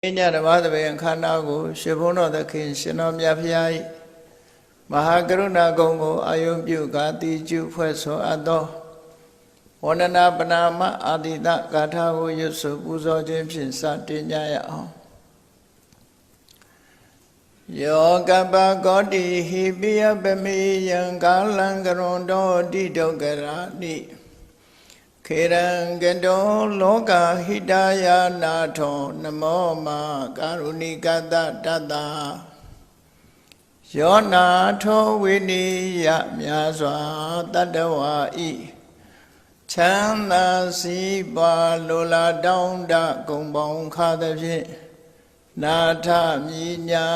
ညဓမ္မသဘင်ခန္ဓာကိုရှင်ဘုန်းတော်သခင်ရှင်တော်မြတ်ဖရာ၏မဟာကရုဏာကုံကိုအာယုပြုကာတိကျုဖွဲ့ဆိုအပ်သောဝန္ဒနာပနာမအာတိတဂါထာကိုရွတ်ဆိုပူဇော်ခြင်းဖြင့်စတင်ကြရအောင်ယောကပကောတိဟိပိယပမေယံကာလံကရွန်တောတိဒုက္ခရာနိခေရံကတောလောကဟိတယာနာထောနမောမကာရုဏိကတတတယောနာထောဝိနိယမြာစွာတတဝါဤချမ်းသာစီးပွားလိုလားတောင်းတဂုံပေါင်းခါသဖြင့်နာထမြညာ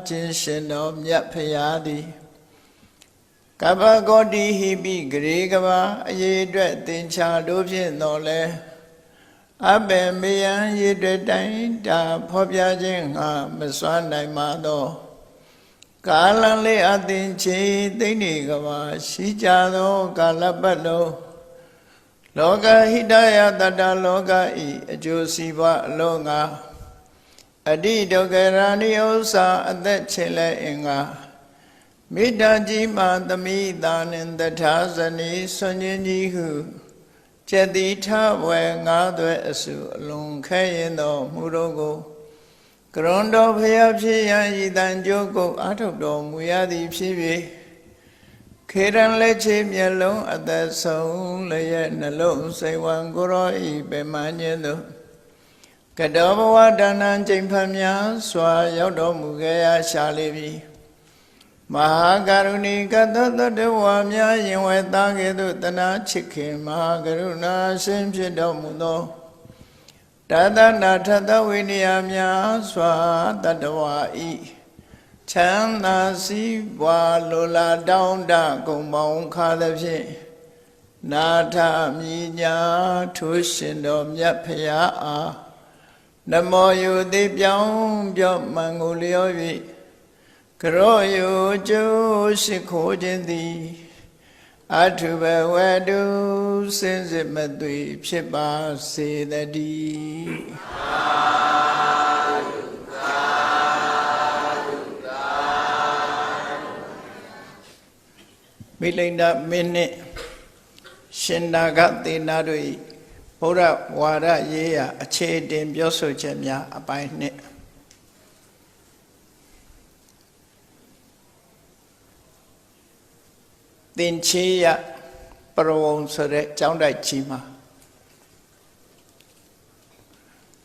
ခြင်းရှင်တော်မြတ်ဖရာသည်ကပ္ပကောတိဟိပိဂရေကဘာအရေးအတွက်သင်္ချာတို့ဖြင့်တော်လဲအဘယ်မေယံရေအတွက်တိုင်းတာဖော်ပြခြင်းငါမစွမ်းနိုင်ပါသောကာလလေးအသင်ချေသိနေကဘာရှိကြသောကာလပတ်လုံးလောကဟိတယတတလောကဤအကျိုးစီးပွားအလုံးငါအတိဒုက္ခရာနိဥ္စာအသက်ချေလဲအင်္ဂါမေတ္တာကြီးမှသမိတာနှင့်တထာဇနီဆွန်ခြင်းကြီးဟုကျက်တိထဝဲငါးသွဲအစုအလုံးခဲရင်သောမူတော်ကိုကရွန်တော်ဖျားဖြစ်ရန်ဤတန်ကြိုးကိုအာထုတ်တော်မူရသည်ဖြစ်၍ခေရန်လက်ချေမျက်လုံးအသက်ဆုံးလျက်နှလုံးစိတ်ဝံကိုရောဤပေမညင်းသောကတောဘဝဒါနံချိန်ဖန်များစွာရောက်တော်မူခဲ့ရာရှာလေပြီမဟာကရုဏီကတတတဝါများရင်ဝဲသားကဲ့သို့တနာချစ်ခင်မဟာကရုဏာရှင်ဖြစ်တော်မူသောတသနာထသဝိနည်းများစွာတတဝါဤချမ်းသာစီးပွားလိုလားတောင်းတဂုံပေါင်းခါသဖြင့်နာထမြညာထိုးရှင်တော်မြတ်ဖရာအားနမောယုတိပြောင်းပြောမှန်ကိုလျော်၍ကရောယုကျိုးရှိခိုးခြင်းသည်အထုဘဝတုစင်စစ်မသွေဖြစ်ပါစေတည်းမိလိန္ဒမင်းနှင့်ရှင်နာဂသေနာတို့၏ဘုရားဝါဒရေးရာအခြေတင်ပြောဆိုချက်များအပိုင်းနှစ်သင်္ချေယပရဝုံဆိုတဲ့ကျောင်းတိုက်ကြီးမှာ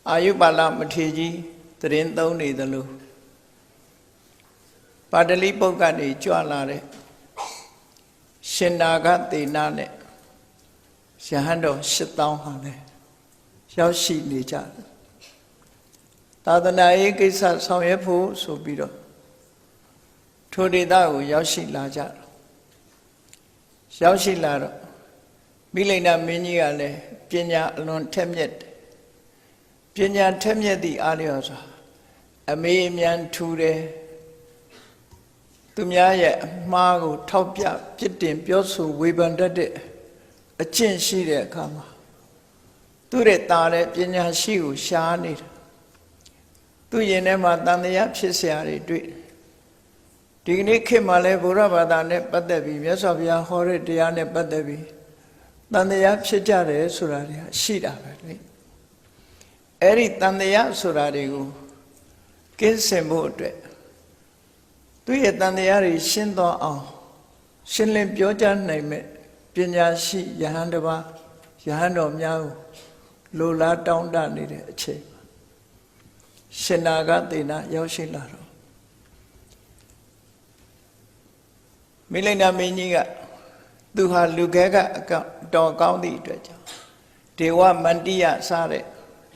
အာယုပါလမထေရကြီးသတင်းသုံးနေသလိုပါတလိပုတ်ကနေကြွလာတဲ့ရှင်နာဂသေနာနဲ့ရဟန်းတော်8000ဟာလည်းရောက်ရှိနေကြတယ်သာသနာရေးကိစ္စဆောင်ရွက်ဖို့ဆိုပြီးတော့ထိုဒေသကိုရောက်ရှိလာကြတယ်ရောက်ရှိလာတော့မိလိန္ဒမင်းကြီးကလည်းပညာအလွန်ထက်မြက်တယ်ပညာထက်မြက်သည့်အားလျော်စွာအမေအမြန်ထူတယ်သူများရဲ့အမှားကိုထောက်ပြပြစ်တင်ပြောဆိုဝေဖန်တတ်တဲ့အကျင့်ရှိတဲ့အခါမှာသူရဲ့တာတဲ့ပညာရှိကိုရှားနေတာသူရင်ထဲမှာတန်တရားဖြစ်เสียတွေတွေ့ဒီကနေ့ခေတ်မှာလဲဗုဒ္ဓဘာသာနဲ့ပတ်သက်ပြီးမြတ်စွာဘုရားဟောတဲ့တရားနဲ့ပတ်သက်ပြီးတန်တရားဖြစ်ကြတယ်ဆိုတာတွေရှိတာပဲလေအဲ့ဒီတန်တရားဆိုတာတွေကိုကင်းစင်ဖို့အတွက်သူရဲ့တန်တရားတွေရှင်းသွားအောင်ရှင်းလင်းပြောကြားနိုင်မဲ့ပညာရှိယဟန်တစ်ပါးယဟန်တော်များကိုလိုလားတောင်းတနေတဲ့အချိန်ရှင်နာဂသေနာရောက်ရှိလာတော့မိလိန္ဒမင်းကြီးကသူဟာလူခဲကအတော်ကောင်းသည့်အတွက်ကြောင့်ဒေဝမန္တိယစားတဲ့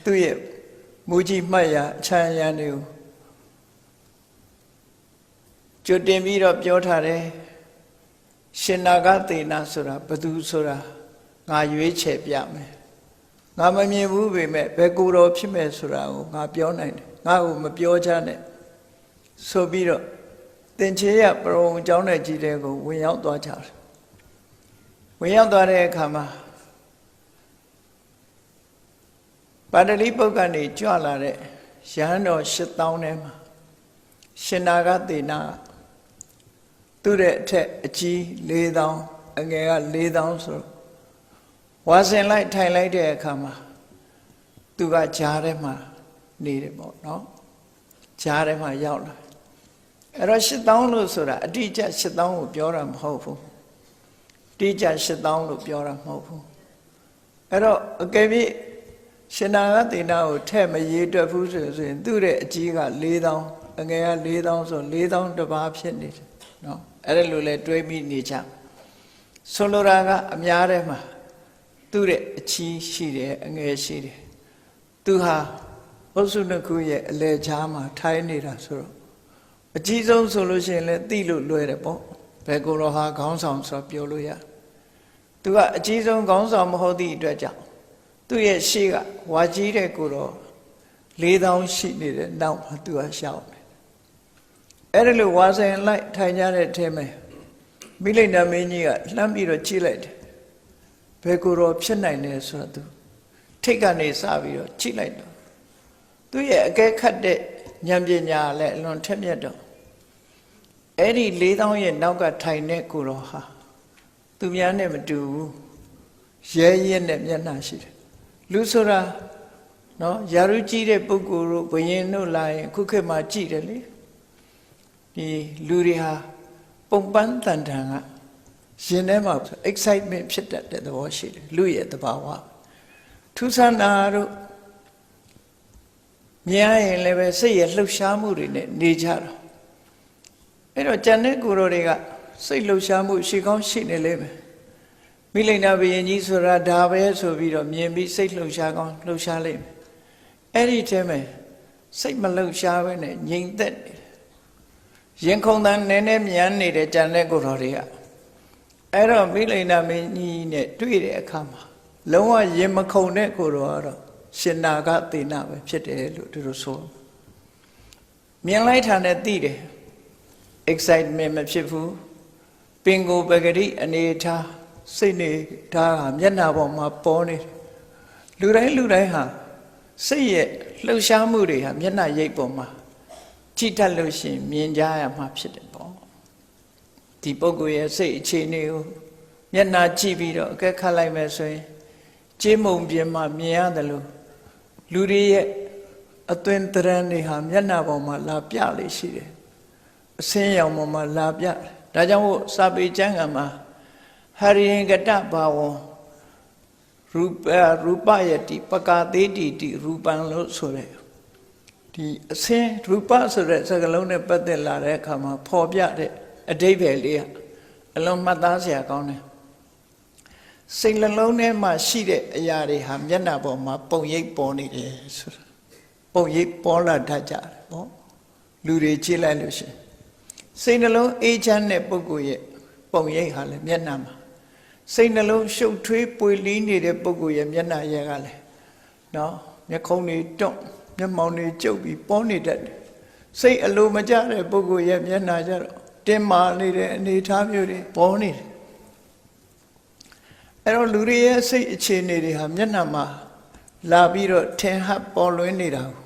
သူ့ရဲ့မူကြီးမှတ်ရအချမ်းရံတွေကိုကျွတ်တင်ပြီးတော့ပြောထားတယ်ရှင်နာဂသေနာဆိုတာဘသူဆိုတာငါရွေးချယ်ပြမယ်ငါမမြင်ဘူးပေမဲ့ဘယ်ကိုယ်တော်ဖြစ်မယ်ဆိုတာကိုငါပြောနိုင်တယ်ငါ့ကိုမပြောချနဲ့ဆိုပြီးတော့သင်္ချေယပရဝုံကျောင်းတဲ့ကြီးတဲ့ကိုဝင်ရောက်သွားကြတယ်ဝင်ရောက်သွားတဲ့အခါမှာပါတလိပုတ်ကနေကြွလာတဲ့ ရဟန်းတော်8000ထဲမှာရှင်နာဂသေနာသူ့ရဲ့အထက်အကြီး4000အငယ်က4000ဆိုဝါစင်လိုက်ထိုင်လိုက်တဲ့အခါမှာသူကကြားထဲမှာနေတယ်ပေါ့နော်ကြားထဲမှာရောက်လာအဲ့တော့8000လို့ဆိုတာအတိအကျ8000ကိုပြောတာမဟုတ်ဘူးတိကျ8000လို့ပြောတာမဟုတ်ဘူးအဲ့တော့အကယ်၍ရှင်နာဂသေနာကိုထဲ့မရေးတွက်ဘူးဆိုရင်သူ့ရဲ့အကြီးက4000အငယ်က4000ဆို4000တပါးဖြစ်နေတယ်နော်အဲ့ဒါလိုလဲတွေးပြီးနေကြဆိုလိုတာကအများထဲမှာသူ့ရဲ့အကြီးရှိတယ်အငယ်ရှိတယ်သူဟာအုပ်စုနှစ်ခုရဲ့အလဲချားမှာထိုင်းနေတာဆိုတော့အကြီးဆုံးဆိုလို့ရှိရင်လည်းသိလို့လွယ်တယ်ပေါ့ဘယ်ကိုတော့ဟာခေါင်းဆောင်ဆိုပြောလို့ရသူကအကြီးဆုံးခေါင်းဆောင်မဟုတ်သည့်အတွက်ကြောင့်သူ့ရဲ့ရှေ့ကဝါကြီးတဲ့ကိုတော့4000ရှိနေတဲ့နောက်မှာသူကရှောက်တယ်အဲ့ဒါလို့ဝါဆိုင်လိုက်ထိုင်ကြတဲ့အထဲမှာမိလိန်နာမင်းကြီးကလှမ်းပြီးတော့ကြည့်လိုက်တယ်ဘယ်ကိုတော့ဖြစ်နိုင်လဲဆိုတော့သူထိတ်ကနေစပြီးတော့ကြည့်လိုက်တော့သူ့ရဲ့အကဲခတ်တဲ့ဉာဏ်ပညာလည်းအလွန်ထက်မြက်တော့အဲ့ဒီ4000ရဲ့နောက်ကထိုင်တဲ့ကိုတော့ဟာသူများနဲ့မတူဘူးရဲရဲနဲ့မျက်နှာရှိတယ်လူဆိုတာနော်ယာရုကြီးတဲ့ပုဂ္ဂိုလ်တို့ဘယင်တို့လာရင်ခုခေတ်မှာကြည့်တယ်လေဒီလူတွေဟာပုံပန်းတန်တန်ကရှင်ထဲမှာ excitement ဖြစ်တတ်တဲ့သဘောရှိတယ်လူရဲ့သဘာဝထူးဆန်းတာတို့မြင်ရင်လည်းပဲစိတ်ရဲ့လှုပ်ရှားမှုတွေနဲ့နေကြတော့အဲ့တော့ကျန်တဲ့ကိုယ်တော်တွေကစိတ်လှုပ်ရှားမှုရှိကောင်းရှိနေလိမ့်မယ်မိလိန်နာဘုရင်ကြီးဆိုတာဒါပဲဆိုပြီးတော့မြင်ပြီးစိတ်လှုပ်ရှားကောင်းလှုပ်ရှားလိမ့်မယ်အဲ့ဒီထဲမှာစိတ်မလှုပ်ရှားဘဲနဲ့ငြိမ်သက်နေတယ်ရင်ခုန်တန်းနည်းနည်းမြန်နေတဲ့ကျန်တဲ့ကိုယ်တော်တွေကအဲ့တော့မိလိန်နာမင်းကြီးနဲ့တွေ့တဲ့အခါမှာလုံးဝရင်မခုန်တဲ့ကိုယ်တော်ကတော့ရှင်နာဂသေနာပဲဖြစ်တယ်လို့သူတို့ဆိုမြင်လိုက်တာနဲ့သိတယ် excitement မဖြစ်ဘူးပင်ကိုပဂရိအနေထားစိတ်နေထားဟာမျက်နှာပေါ်မှာပေါ်နေတယ်လူတိုင်းဟာစိတ်ရဲ့လှုပ်ရှားမှုတွေဟာမျက်နှာရိပ်ပေါ်မှာကြည့်တတ်လို့ရှိရင်မြင်ကြရမှာဖြစ်တယ်ပေါ့ဒီပုဂ္ဂိုလ်ရဲ့စိတ်အခြေအနေကိုမျက်နှာကြည့်ပြီးတော့အကဲခတ်လိုက်မယ်ဆိုရင်ကြေးမုံပြင်မှာမြင်ရတယ်လို့လူတွေရဲ့အသွင်သဏ္ဍာန်တွေဟာမျက်နှာပေါ်မှာလာပြလေရှိတယ်အစင်းရောင်ပေါ်မှာလာပြတယ်ဒါကြောင့်မို့စာပေကျမ်းဂန်မှာဟရိယင်ကတဘာဝရူပယတိပကာသေးတိရူပံလို့ဆိုတဲ့ဒီအစင်းရူပဆိုတဲ့စကားလုံးနဲ့ပတ်သက်လာတဲ့အခါမှာပေါ်ပြတဲ့အဓိပ္ပာယ်လေးကအလုံးမှတ်သားစရာကောင်းတယ်စိတ်နှလုံးထဲမှာရှိတဲ့အရာတွေဟာမျက်နှာပေါ်မှာပုံရိပ်ပေါ်နေတယ်ဆိုတာပုံရိပ်ပေါ်လာတတ်ကြတယ်ပေါ့လူတွေကြည့်လိုက်လို့ရှိရင်စိတ်နှလုံးအေးချမ်းတဲ့ပုဂ္ဂိုလ်ရဲ့ပုံရိပ်ဟာလည်းမျက်နှာမှာစိတ်နှလုံးရှုပ်ထွေးပွေလီးနေတဲ့ပုဂ္ဂိုလ်ရဲ့မျက်နှာရဲ့ကလည်းနော်မျက်ခုံးတွေတွန့်မျက်မှောင်တွေကျုပ်ပြီးပေါ်နေတတ်တယ်စိတ်အလိုမကျတဲ့ပုဂ္ဂိုလ်ရဲ့မျက်နှာကျတော့တင်းမာနေတဲ့အနေအထားမျိုးတွေပေါ်နေတယ်အဲ့တော့လူတွေရဲ့စိတ်အခြေအနေတွေဟာမျက်နှာမှာလာပြီးတော့ထင်ဟပ်ပေါ်လွင်နေတာကို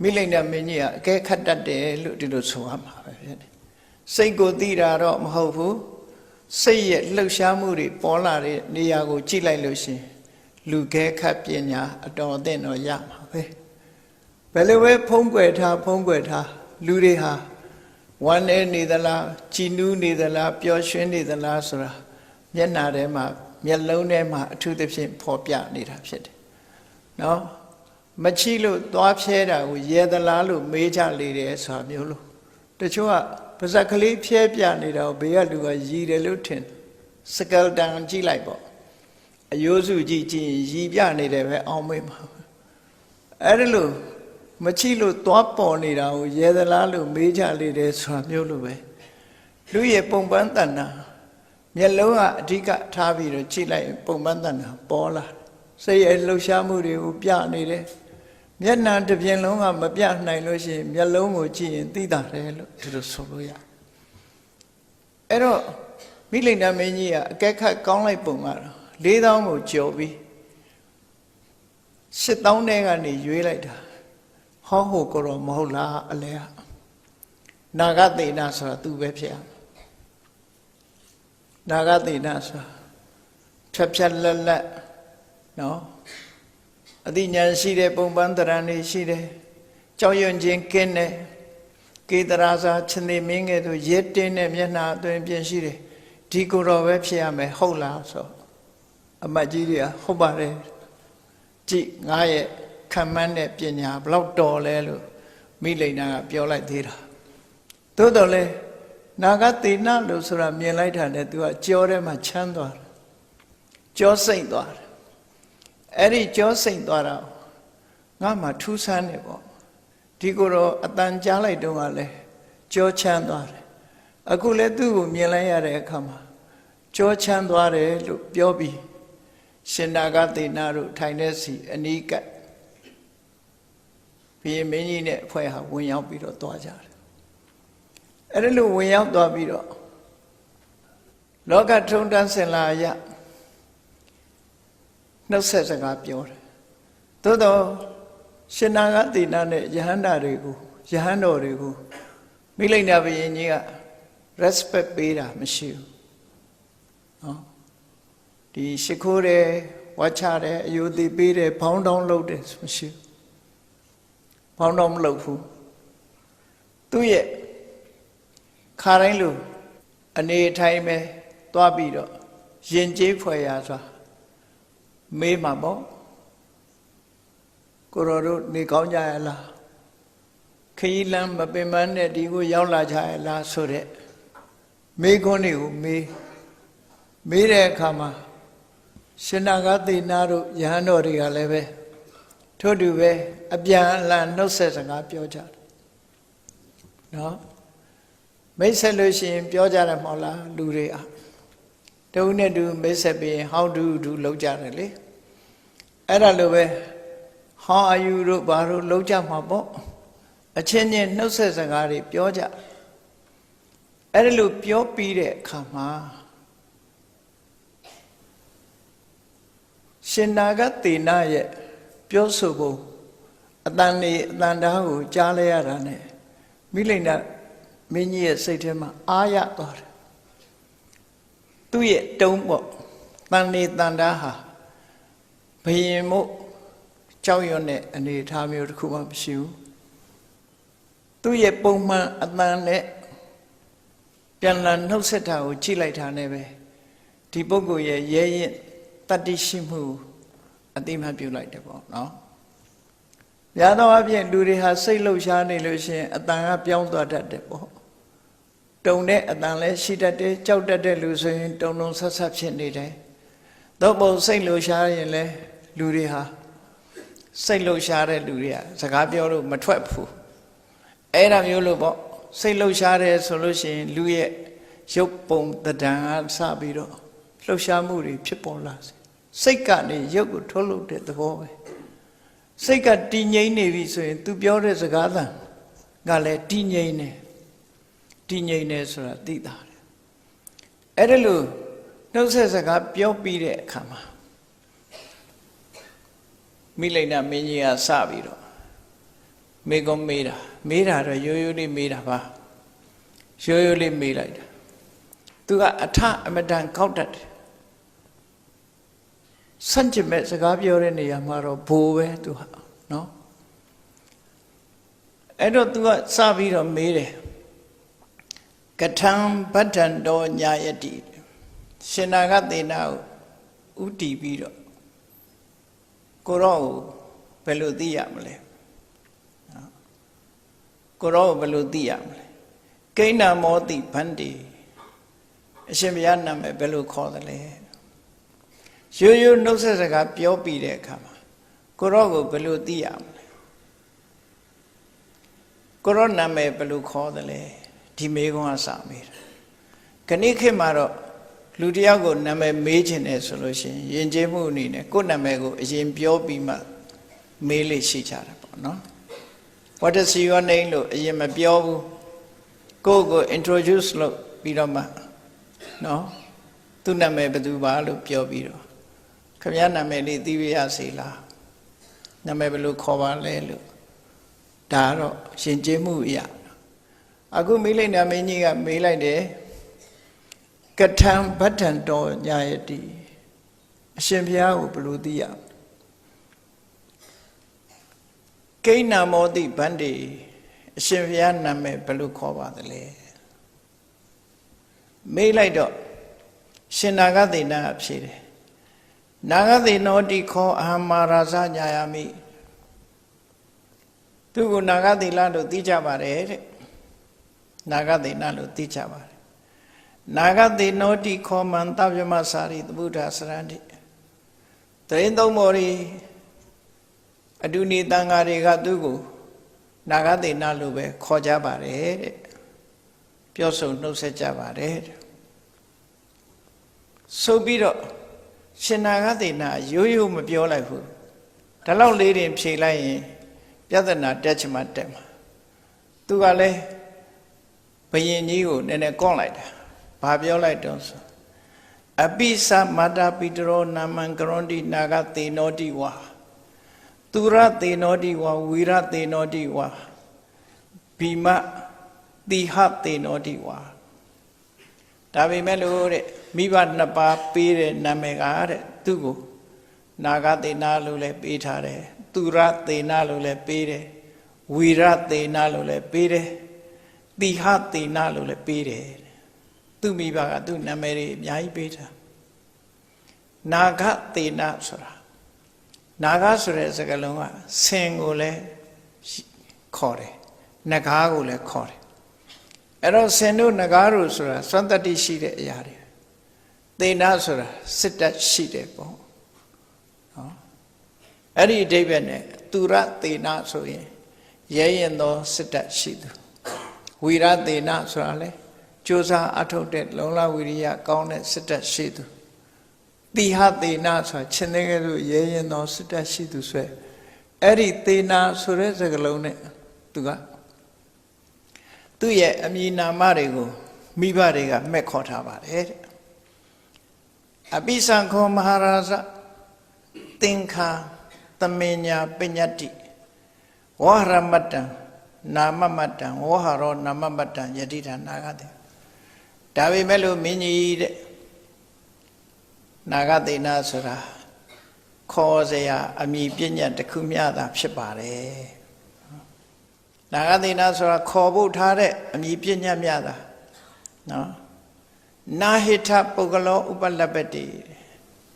မိလိန်နာမင်းကြီးကအကဲခတ်တတ်တယ်လို့ဒီလိုဆိုရမှာပဲဖြစ်တယ်စိတ်ကိုသိတာတော့မဟုတ်ဘူးစိတ်ရဲ့လှုပ်ရှားမှုတွေပေါ်လာတဲ့နေရာကိုကြည့်လိုက်လို့ရှိရင်လူကဲခတ်ပညာအတော်အသင့်တော့ရမှာပဲဘယ်လိုပဲဖုံးကွယ်ထားလူတွေဟာဝမ်းနေနေသလားကြည်နူးနေသလားပျော်ရွှင်နေသလားဆိုတာမျက်နှာထဲမှာမျက်လုံးထဲမှာအထူးသဖြင့်ဖော်ပြနေတာဖြစ်တယ်နော်မချီလို့သွားဖြဲတာကိုရဲသလားလို့မေးကြလေတယ်ဆိုတာမျိုးလို့တချို့ကပါဇက်ကလေးဖြဲပြနေတာကိုဘေးကလူကရည်တယ်လို့ထင်စကယ်တန်ကြည့်လိုက်ပေါ့အယိုးစုကြည့်ရင်ရည်ပြနေတယ်ပဲအောင်းမေးမှာအဲ့ဒါလို့မချီလို့သွားပေါ်နေတာကိုရဲသလားလို့မေးကြလေတယ်ဆိုတာမျိုးလို့ပဲလူရဲ့ပုံပန်းတဏ္ဍာမျက်လုံးကအဓိကထားပြီးတော့ကြည့်လိုက်ပုံပန်းတဏ္ဍာပေါ်လာစိတ်ရဲ့လှုပ်ရှားမှုတွေကိုပြနေတယ်မျက်နှာတစ်ပြင်လုံးကမပြနိုင်လို့ရှိရင်မျက်လုံးကိုကြည့်ရင်သိတာတယ်လို့ဒီလိုဆိုလို့ရအဲ့တော့မိလိန်နာမင်းကြီးကအကဲခတ်ကောင်းလိုက်ပုံကတော့4000ကိုကျော်ပြီး8000ထဲကနေရွေးလိုက်တာဟ ဟောဟုတ်ကိုတော့မဟုတ်လားအလဲနာဂသေနဆိုတာသူပဲဖြစ်ရနာဂသေနဆိုတာဖြတ်ဖြတ်လက်လက်နော်အသိဉာဏ်ရှိတဲ့ပုံပန်းတရံတွေရှိတယ်ကြောက်ရွံ့ခြင်းကင်းတယ်ကေတရာစာချင်းနေမင်းကဲ့သို့ရဲတင်းတဲ့မျက်နှာအသွင်ပြင်ရှိတယ်ဒီကိုယ်တော်ပဲဖြစ်ရမယ်ဟုတ်လားဆိုအမတ်ကြီးတွေကဟုတ်ပါတယ်ကြည့်ငါရဲ့ခံမှန်းတဲ့ပညာဘလောက်တော်လဲလို့မိလိန်နာကပြောလိုက်သေးတာသို့တော်လဲနာဂသေနလို့ဆိုတာမြင်လိုက်တာနဲ့သူကကြောထဲမှာချမ်းသွားတယ်ကြောစိတ်သွားတယ်အဲ့ဒီကြောစိတ်သွားတာငါမှထူးဆန်းတယ်ပေါ့ဒီကိုယ်တော်အတန်ကြားလိုက်တော့ကလည်းကြောချမ်းသွားတယ်အခုလည်းသူ့ကိုမြင်လိုက်ရတဲ့အခါမှာကြောချမ်းသွားတယ်လို့ပြောပြီးရှင်နာဂသေနတို့ထိုင်တဲ့စီအနီးကပ်ဘုရင်မင်းကြီးနဲ့အဖွဲ့ဟာဝင်ရောက်ပြီးတော့သွားကြတယ်အဲ့ဒါလို့ဝင်ရောက်သွားပြီးတော့လောကထုံတန်းစင်လာရနှုတ်ဆက်စကားပြောတယ်သို့တော့ရှင်နာဂသေနနဲ့ယဟန္တာတွေကိုယဟန်တော်တွေကိုမိလိန်နာဘုရင်ကြီးက respect ပေးတာမရှိဘူးနော်ဒီရှိခိုးတယ်ဝါချတယ်အယုသိပေးတယ်ဘောင်းတောင်းလုပ်တယ်မရှိဘူးဘောင်းတောင်းမလုပ်ဘူးသူ့ရဲ့ခါတိုင်းလိုအနေထိုင်ပဲသွားပြီးတော့ယဉ်ကျေးဖွယ်ရာစွာမေးမှာပေါ့ကိုရောတို့နေကောင်းကြရလားခရီးလမ်းမပင်ပန်းနဲ့ဒီကိုရောက်လာကြရလားဆိုတဲ့မေးခွန်းတွေကိုမေးတဲ့အခါမှာရှင်နာဂသေနတို့ယဟန်တော်တွေကလည်းပဲထို့တူပဲအပြန်အလှန်နှုတ်ဆက်စကားပြောကြတယ်နော်မိတ်ဆက်လို့ရှိရင်ပြောကြတယ်မဟုတ်လားလူတွေအားတူနဲ့တူမိတ်ဆက်ပြီးဟောင်းတူလောက်ကြတယ်လေအဲ့ဒါလိုပဲဟောင်းအယူတို့ဘာတို့လောက်ကြမှာပေါ့အချင်းချင်းနှုတ်ဆက်စကားတွေပြောကြအဲ့ဒါလိုပြောပြီးတဲ့အခါမှာရှင်နာဂသေနရဲ့ပြောဆိုပုံအတန်ဓာတ်ကိုကြားလဲရတာ ਨੇ မိလိန်နာမင်းကြီးရဲ့စိတ်ထဲမှာအားရသွားတယ်သူ့ရဲ့တုံးပေါ့တန်ဓာတ်ဟာဘယင်မို့ကြောက်ရွံ့တဲ့အနေအထားမျိုးတစ်ခုမှမရှိဘူးသူ့ရဲ့ပုံမှန်အတန်နဲ့ပြန်လာနှုတ်ဆက်တာကိုကြည့်လိုက်တာနဲ့ပဲဒီပုဂ္ဂိုလ်ရဲ့ရဲရင်တတ္တိရှိမှုအတိမပြုလိုက်တယ်ပေါ့နော်။များသောအားဖြင့်လူတွေဟာစိတ်လှုပ်ရှားနေလို့ရှိရင်အတန်ကပြောင်းသွားတတ်တယ်ပေါ့။တုံတဲ့အတန်လည်းရှိတတ်တယ်ကြောက်တတ်တဲ့လူဆိုရင်တုံဆက်ဆက်ဖြစ်နေတယ်။တော့ပုံစိတ်လှုပ်ရှားရင်လည်းလူတွေဟာစိတ်လှုပ်ရှားတဲ့လူတွေကစကားပြောလို့မထွက်ဘူး။အဲ့ဒါမျိုးလို့ပေါ့စိတ်လှုပ်ရှားတယ်ဆိုလို့ရှိရင်လူရဲ့ရုပ်ပုံတဏ္ဍာန်ကစပြီးတော့လှုပ်ရှားမှုတွေဖြစ်ပေါ်လာစေစိတ်ကနေရုပ်ကိုထုတ်လုပ်တဲ့သဘောပဲစိတ်ကတည်ငြိမ်နေပြီဆိုရင်သူပြောတဲ့စကားသံကလည်းတည်ငြိမ်နေဆိုတာသိတာတယ်အဲ့ဒါလို့နှုတ်ဆက်စကားပြောပြီးတဲ့အခါမှာမိလိန်နာမင်းကြီးကစပြီးတော့မေကုံမေးတာတော့ရိုးရိုးလေးမေးတာပါရိုးရိုးလေးမေးလိုက်တာသူကအထအမတန်ကောက်တတ်တယ်စန့်ကျင်မဲ့စကားပြောတဲ့နေရာမှာတော့ဘိုးပဲသူဟာနော်အဲ့တော့သူကစပြီးတော့မေးတယ်ကထံဗတ္တံတော်ညာယတိရှင်နာဂသေနကိုဥတီပြီးတော့ကိုရောကိုဘယ်လိုသိရမလဲကိုရောကိုဘယ်လိုသိရမလဲကိဏ္ဏမောတိဗန္တိအရှင်ဘုရားနာမည်ဘယ်လိုခေါ်သလဲရိုးရိုးနှုတ်ဆက်စကားပြောပြီးတဲ့အခါမှာကိုရောကိုဘယ်လိုသိရမလဲကိုရောနာမည်ဘယ်လိုခေါ်သလဲဒီမေးခွန်းကစမေးတာခဏခေတ်မှာတော့လူတယောက်ကိုနာမည်မေးခြင်းနဲ့ဆိုလို့ရှိရင်ယဉ်ကျေးမှုအနေနဲ့ကိုယ့်နာမည်ကိုအရင်ပြောပြီးမှမေးလို့ရှိကြတယ်ပေါ့နော် What is your name လို့အရင်မပြောဘူးကိုယ့်ကို introduce လုပ်ပြီးတော့မှနော်သူ့နာမည်ဘယ်သူပါလို့ပြောပြီးတော့ခင်ဗျားနာမည်လေးသိရစေလားနာမည်ဘယ်လိုခေါ်ပါလဲလို့ ဒါတော့ရှင်ကျေးမှုအရာအခုမေးလိုက်တာမင်းကြီးကမေးလိုက်တယ်ကထံဗတ္ထံတော်ညာယတိအရှင်ဘုရားကိုဘယ်လိုသိရကိဏမောတိဗန္တိအရှင်ဘုရားနာမည်ဘယ်လိုခေါ်ပါသလဲမေးလိုက်တော့ရှင်နာဂသေနအဖြေတယ်နာဂသေနောတိခောအဟမရာဇညာယာမိသူကိုနာဂသေလလို့သိကြပါတယ်တဲ့နာဂသေနလို့သိကြပါတယ်နာဂသေနောတိခောမန္တဗြမစာရိသမုဒ္ဒစရဏိတရင်သုံးမော်ရီအတုနေတန်ဃာတွေကသူ့ကိုနာဂသေနလို့ပဲခေါ်ကြပါတယ်တဲ့ပြောဆိုနှုတ်ဆက်ကြပါတယ်တဲ့ဆိုပြီးတော့ရှင်နာဂသေနရိုးရိုးမပြောလိုက်ဘူးဒါလောက်လေးတင်ဖြေလိုက်ရင်ပြဿနာတက်ချင်မှတက်မှာသူကလည်းဘယင်ကြီးကိုနည်းနည်းကော့လိုက်တာဘာပြောလိုက်တော့ဆိုအပိသမတာပိတရောနာမံကရွန်တိနာဂသေနောတိဝါသူရသေနောတိဝါဝီရသေနောတိဝါဘိမတိဟသေနောတိဝါဒါပေမဲ့လို့တဲ့မိဘနှစ်ပါးပေးတဲ့နာမည်ကတဲ့သူ့ကိုနာဂသေနလို့လည်းပေးထားတယ်သူရသေနလို့လည်းပေးတယ်ဝီရသေနလို့လည်းပေးတယ်တိဟသေနလို့လည်းပေးတယ်သူ့မိဘကသူ့နာမည်တွေအများကြီးပေးထားနာဂသေနဆိုတာနာဂဆိုတဲ့စကားလုံးကဆင်ကိုလည်းခေါ်တယ်နဂါးကိုလည်းခေါ်တယ်အဲ့တော့ဆင်တို့နဂါးတို့ဆိုတာစွမ်းတတ္တိရှိတဲ့အရာတွေသေနဆိုတာစစ်တတ်ရှိတယ်ပေါ့နော်အဲ့ဒီအဓိပ္ပာယ်နဲ့သူရသေနဆိုရင်ရဲရင်သောစစ်တတ်ရှိသူဝီရသေနဆိုတာလေကြိုးစားအထုတ်တဲ့လုံလဝိရိယကောင်းတဲ့စစ်တတ်ရှိသူတိဟသေနဆိုတာချင်းတဲ့ကဲ့သို့ရဲရင်သောစစ်တတ်ရှိသူဆိုအဲ့ဒီသေနဆိုတဲ့စကားလုံးနဲ့သူကသူ့ရဲ့အမည်နာမတွေကိုမိဘတွေကမှတ်ခေါ်ထားပါတယ်တဲ့အပိစံခောမဟာရာဇသင်္ခာသမင်ညာပညတ္တိဝဟရမတ္တံနာမမတ္တံဝဟရောနာမမတ္တံယတိဌာနာဂတေဒါပေမဲ့လို့မင်းကြီးတဲ့နာဂသေနဆိုတာခေါ်စရာအမည်ပညာတစ်ခုမျှသာဖြစ်ပါတယ်နာဂသေနဆိုတာခေါ်ဖို့ထားတဲ့အမည်ပညာမျှသာနော်နာဟိထပုဂ္ဂလောဥပလပ္ပတိ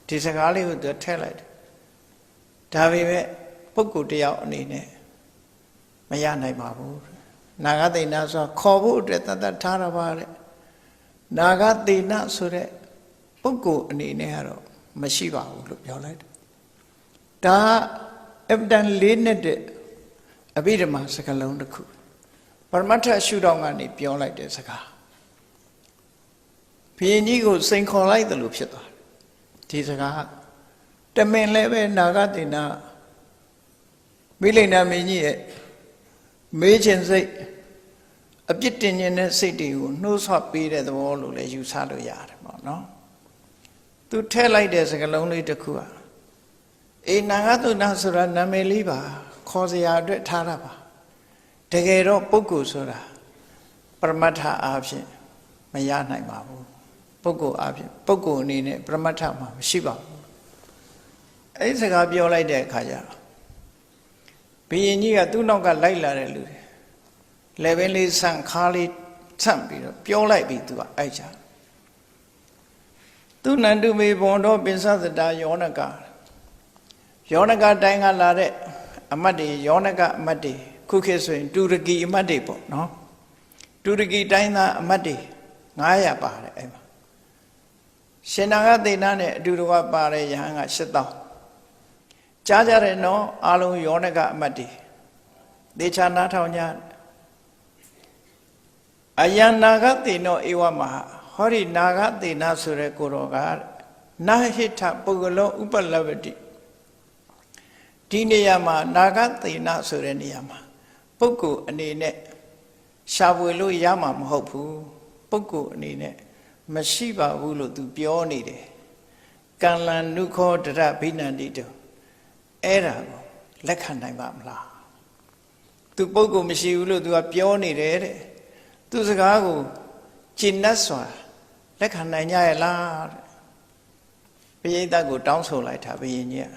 ဒီစကားလေးကိုသူထည့်လိုက်တယ်ဒါပေမဲ့ပုဂ္ဂိုလ်တယောက်အနေနဲ့မရနိုင်ပါဘူးနာဂသေနဆိုတာခေါ်ဖို့အတွက်တတ်ထားတာပါတဲ့နာဂသေနဆိုတဲ့ပုဂ္ဂိုလ်အနေနဲ့ကတော့မရှိပါဘူးလို့ပြောလိုက်တယ်ဒါအပ္ပတန်လေးနဲ့တဲ့အဘိဓမ္မာစကားလုံးတစ်ခုပရမတ္ထရှုထောင့်ကနေပြောလိုက်တဲ့စကားဘုရင်ကြီးကိုစိန်ခေါ်လိုက်တယ်လို့ဖြစ်သွားတယ်ဒီစကားတမင်လည်းပဲနာဂသေနမိလိန်နာမင်းကြီးရဲ့မေးခြင်းစိတ်အပြစ်တင်ခြင်းတဲ့စိတ်တွေကိုနှိုးဆော့ပေးတဲ့သဘောလို့လည်းယူဆလို့ရတယ်ပေါ့နော်သူထည့်လိုက်တဲ့စကားလုံးလေးတစ်ခုอ่ะအေနာဂသေနဆိုတာနာမည်လေးပါခေါ်စရာအတွက်ထားတာပါတကယ်တော့ပုဂ္ဂိုလ်ဆိုတာပရမတ္ထအားဖြင့်မရနိုင်ပါဘူးပုဂ္ဂိုလ်အားဖြင့်ပုဂ္ဂိုလ်အနေနဲ့ပရမတ္ထမှာမရှိပါဘူးအဲ့ဒီစကားပြောလိုက်တဲ့အခါကျတော့ဘုရင်ကြီးကသူ့နောက်ကလိုက်လာတဲ့လူတွေလည်းပင်လေးဆန့်ခါလေးဆန့်ပြီးတော့ပြောလိုက်ပြီးသူကအိုက်ချသူနန္တုမေဘွန်တော်ပင်စသတာယောနကတိုင်းကလာတဲ့အမတ်တွေယောနကအမတ်တွေခုခေတ်ဆိုရင်တူရကီအမတ်တွေပေါ့နော်တူရကီတိုင်းသားအမတ်တွေ900ပါတယ်အဲ့မှာရှင်နာဂသေနနဲ့အတူတကွပါတဲ့ယဟန်က8000ကြားကြတယ်နော်အားလုံးယောနကအမတ်တွေသေချာနားထောင်ကြအယံနာဂသေနောဧဝမဟာဟောဒီနာဂသေနဆိုတဲ့ကိုတော်ကနာဟိထပုဂ္ဂလောဥပလပ္ပတိဒီနေရာမှာနာဂသေနဆိုတဲ့နေရာမှာပုဂ္ဂိုလ်အနေနဲ့ရှာဖွေလို့ရမှာမဟုတ်ဘူးပုဂ္ဂိုလ်အနေနဲ့မရှိပါဘူးလို့သူပြောနေတယ်ကံလန်နုခောတရဘိနန္တိတောအဲ့ဒါကိုလက်ခံနိုင်ပါမလား သူပုဂ္ဂိုလ်မရှိဘူးလို့သူကပြောနေတယ်တဲ့သူစကားကိုကျင့်တတ်စွာလက်ခံနိုင်ကြရဲ့လားတဲ့ပရိသတ်ကိုတောင်းဆိုလိုက်တာဘုရင်ကြီးက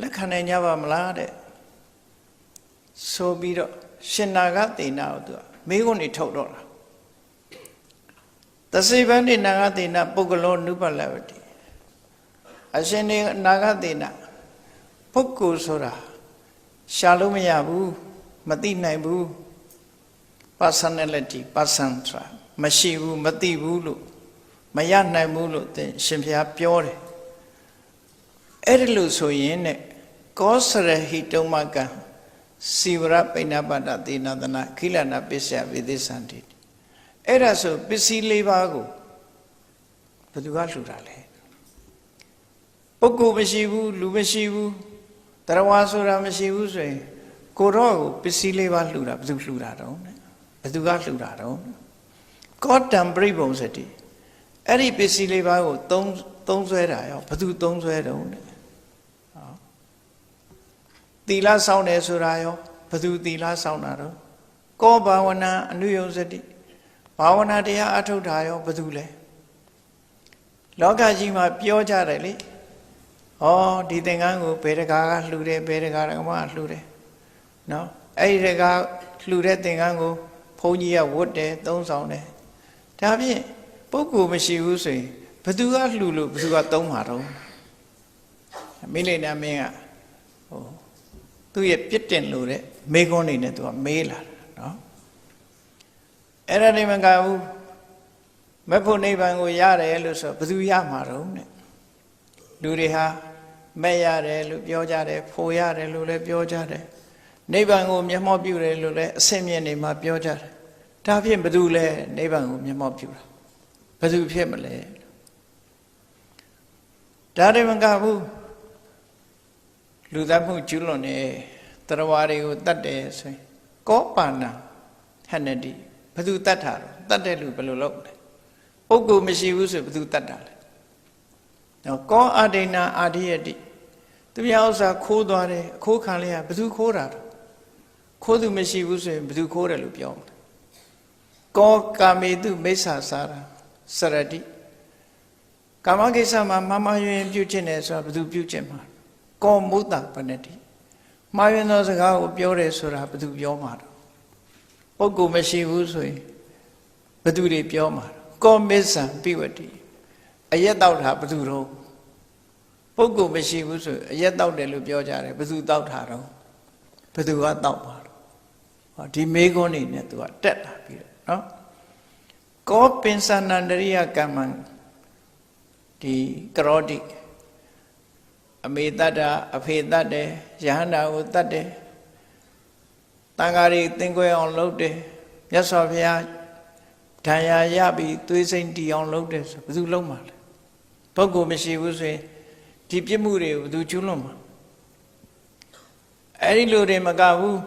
လက်ခံနိုင်ကြပါမလားတဲ့ဆိုပြီးတော့ရှင်နာဂသေနကိုသူကမေးခွန်းနေထုတ်တော့တာသစေဗန္တိနာဂသေနပုဂ္ဂလောနုပလဝတိအရှင်နေနာဂသေနပုဂ္ဂိုလ်ဆိုတာရှာလို့မရဘူးမသိနိုင်ဘူး personality person ဆိုတာမရှိဘူးမသိဘူးလို့မရနိုင်ဘူးလို့ရှင်ဘုရားပြောတယ်အဲ့ဒီလို့ဆိုရင်နဲ့ကောစရဟိတုံမကံစီဝရပိဏပတ္တသေနသနာခိလနာပစ္စယဝိသေသန္တိအဲ့ဒါဆိုပစ္စည်း၄ပါးကိုဘယ်သူကလှူတာလဲပုဂ္ဂိုလ်မရှိဘူးလူမရှိဘူးတရားဝါဆိုတာမရှိဘူးဆိုရင်ကိုတော့ကိုပစ္စည်း၄ပါးလှူတာဘယ်သူလှူတာတော့ဘယ်သူကလှူတာတော့ကောတံပရိပုံစတိအဲ့ဒီပစ္စည်း၄ပါးကိုသုံးဆွဲတာရောဘယ်သူသုံးဆွဲတော့သီလစောင့်တယ်ဆိုတာရောဘယ်သူသီလစောင့်တာတော့ကောဘာဝနာအနုယုံစတိဘာဝနာတရားအထုတ်တာရောဘယ်သူလဲလောကကြီးမှာပြောကြတယ်လေဟောဒီသင်္ကန်းကိုဘယ်တကာကလှူတယ်ဘယ်တကာကမှလှူတယ်နော်အဲ့ဒီတကာလှူတဲ့သင်္ကန်းကိုဘုန်းကြီးကဝတ်တယ်သုံးဆောင်တယ်ဒါဖြင့်ပုဂ္ဂိုလ်မရှိဘူးဆိုရင်ဘယ်သူကလှူလို့ဘယ်သူကသုံးမှာတော့မိလိန်နာမင်းကဟိုသူ့ရဲ့ပြစ်တင်လို့တဲ့မေခွန်းနေနဲ့သူကမေးလာတာနော်အဲ့ဒါနေမကဘူးမဖို့နိဗ္ဗာန်ကိုရတယ်လို့ဆိုဘယ်သူရမှာတော့တဲ့လူတွေဟာမဲ့ရတယ်လို့ပြောကြတယ်ဖို့ရတယ်လို့လည်းပြောကြတယ်နိဗ္ဗာန်ကိုမျက်မှောက်ပြုတယ်လို့လည်းအစင်မြင့်နေမှာပြောကြတယ်ဒါဖြင့်ဘယ်သူလဲနိဗ္ဗာန်ကိုမျက်မှောက်ပြုတာဘယ်သူဖြစ်မလဲဒါတွေမကဘူးလူသားမှုကျူးလွန်နေတရားဝါတွေကိုတတ်တယ်ဆိုရင်ကောပါဏဟဏတိဘယ်သူတတ်တာတော့တတ်တဲ့လူဘယ်လိုလုပ်လဲပုဂ္ဂိုလ်မရှိဘူးဆိုဘယ်သူတတ်တာလဲနော်ကောအဒိဏအာဓိယတိသူများဥစ္စာခိုးသွားတယ်အခိုးခံလိုက်ရဘယ်သူခိုးတာတော့ခိုးသူမရှိဘူးဆိုရင်ဘယ်သူခိုးတယ်လို့ပြောတယ်ကောကာမေတုမိစ္ဆာစာရစရတိကာမကိစ္စမှာမမယွင်ပြုခြင်းတယ်ဆိုတာဘယ်သူပြုခြင်းမှာကောမုတ္တပနတိမှားယွင်သောစကားကိုပြောတယ်ဆိုတာဘယ်သူပြောမှာတော့ပုဂ္ဂိုလ်မရှိဘူးဆိုရင်ဘယ်သူတွေပြောမှာတော့ကောမစ္ဆံပိဝတိအရက်တောက်တာဘယ်သူတော့ပုဂ္ဂိုလ်မရှိဘူးဆိုအရက်တောက်တယ်လို့ပြောကြတယ်ဘယ်သူတောက်တာတော့ဘယ်သူကတောက်ပါတော့ဟောဒီမေခွန်းနေနဲ့သူကတက်လာပြီးတော့နော်ကောပင်စနန္တရိယကမ္မံဒီကရောတိအမေတ္တအဖေတတ်တယ်ယဟန္တာကိုတတ်တယ်တန်ဃာတွေသင်္ကွယ်အောင်လုပ်တယ်မြတ်စွာဘုရားဓာယာရပြီးသွေးစိမ့်တီအောင်လုပ်တယ်ဆိုဘယ်သူလုပ်မှာလဲပုဂ္ဂိုလ်မရှိဘူးဆိုရင်ဒီပြစ်မှုတွေကိုဘယ်သူကျူးလွန်မှာအဲ့ဒီလိုတွေမကဘူး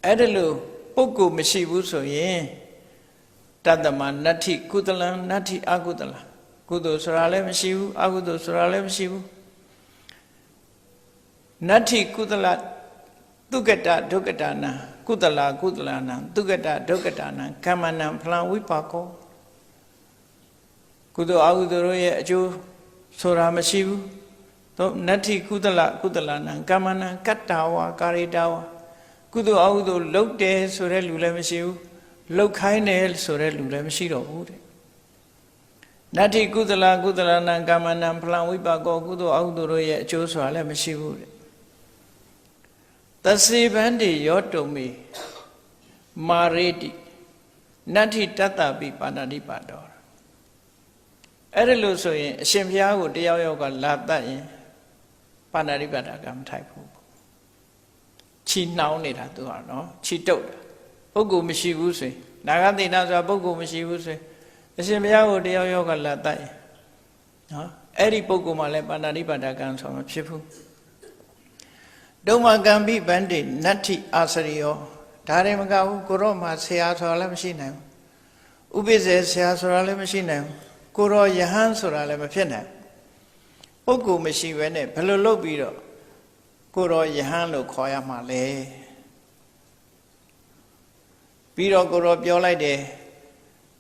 အဲ့ဒီလိုပုဂ္ဂိုလ်မရှိဘူးဆိုရင်တတ္တမနတ္ထိကုသလံနတ္ထိအကုသလံကုသိုလ်ဆိုတာလည်းမရှိဘူးအကုသိုလ်ဆိုတာလည်းမရှိဘူးနတ္ထိကုသလဒုက္ကတဒုက္ကတာနံကုသလကုသလနံဒုက္ကတဒုက္ကတာနံကမ္မနံဖလံဝိပါကောကုသိုလ်အကုသိုလ်တို့ရဲ့အကျိုးဆိုတာမရှိဘူးတော့နတ္ထိကုသလကုသလနံကမ္မနံကတ္တဝါကာရိတဝါကုသိုလ်အကုသိုလ်လုပ်တယ်ဆိုတဲ့လူလည်းမရှိဘူးလုပ်ခိုင်းတယ်ဆိုတဲ့လူလည်းမရှိတော့ဘူးတဲ့နတ္ထိကုသလကုသလနံကမ္မနံဖလံဝိပါကောကုသိုလ်အကုသိုလ်တို့ရဲ့အကျိုးဆိုတာလည်းမရှိဘူးတဲ့သစေဗန္တိယောတုံမေမာရေတိနတ္ထိတတ္တပိပါဏာတိပါတော်အဲ့ဒါလို့ဆိုရင်အရှင်ဘုရားကိုတယောက်ယောက်ကလာတတ်ရင်ပါဏာတိပါဒကမထိုက်ဘူးချီနှောင်းနေတာသူကနော်ချီတုတ်တာပုဂ္ဂိုလ်မရှိဘူးဆိုရင်နာဂတိနာဆိုတာပုဂ္ဂိုလ်မရှိဘူးဆိုရင်အရှင်ဘုရားကိုတယောက်ယောက်ကလာတတ်ရင်နော်အဲ့ဒီပုဂ္ဂိုလ်မှလည်းပါဏာတိပါဒကံဆိုမှဖြစ်ဘူးဒုမကံပိဗန္တိနတ္ထိအာစရိယောဒါတွေမကဘူးကိုရောမှာဆရာဆိုတာလည်းမရှိနိုင်ဘူးဥပိ္ပဇေဆရာဆိုတာလည်းမရှိနိုင်ဘူးကိုရောယဟန်ဆိုတာလည်းမဖြစ်နိုင်ပုဂ္ဂိုလ်မရှိဘဲနဲ့ဘယ်လိုလုပ်ပြီးတော့ ကိုရောယဟန်လို့ခေါ်ရမှာလေပြီးတော့ကိုရောပြောလိုက်တယ်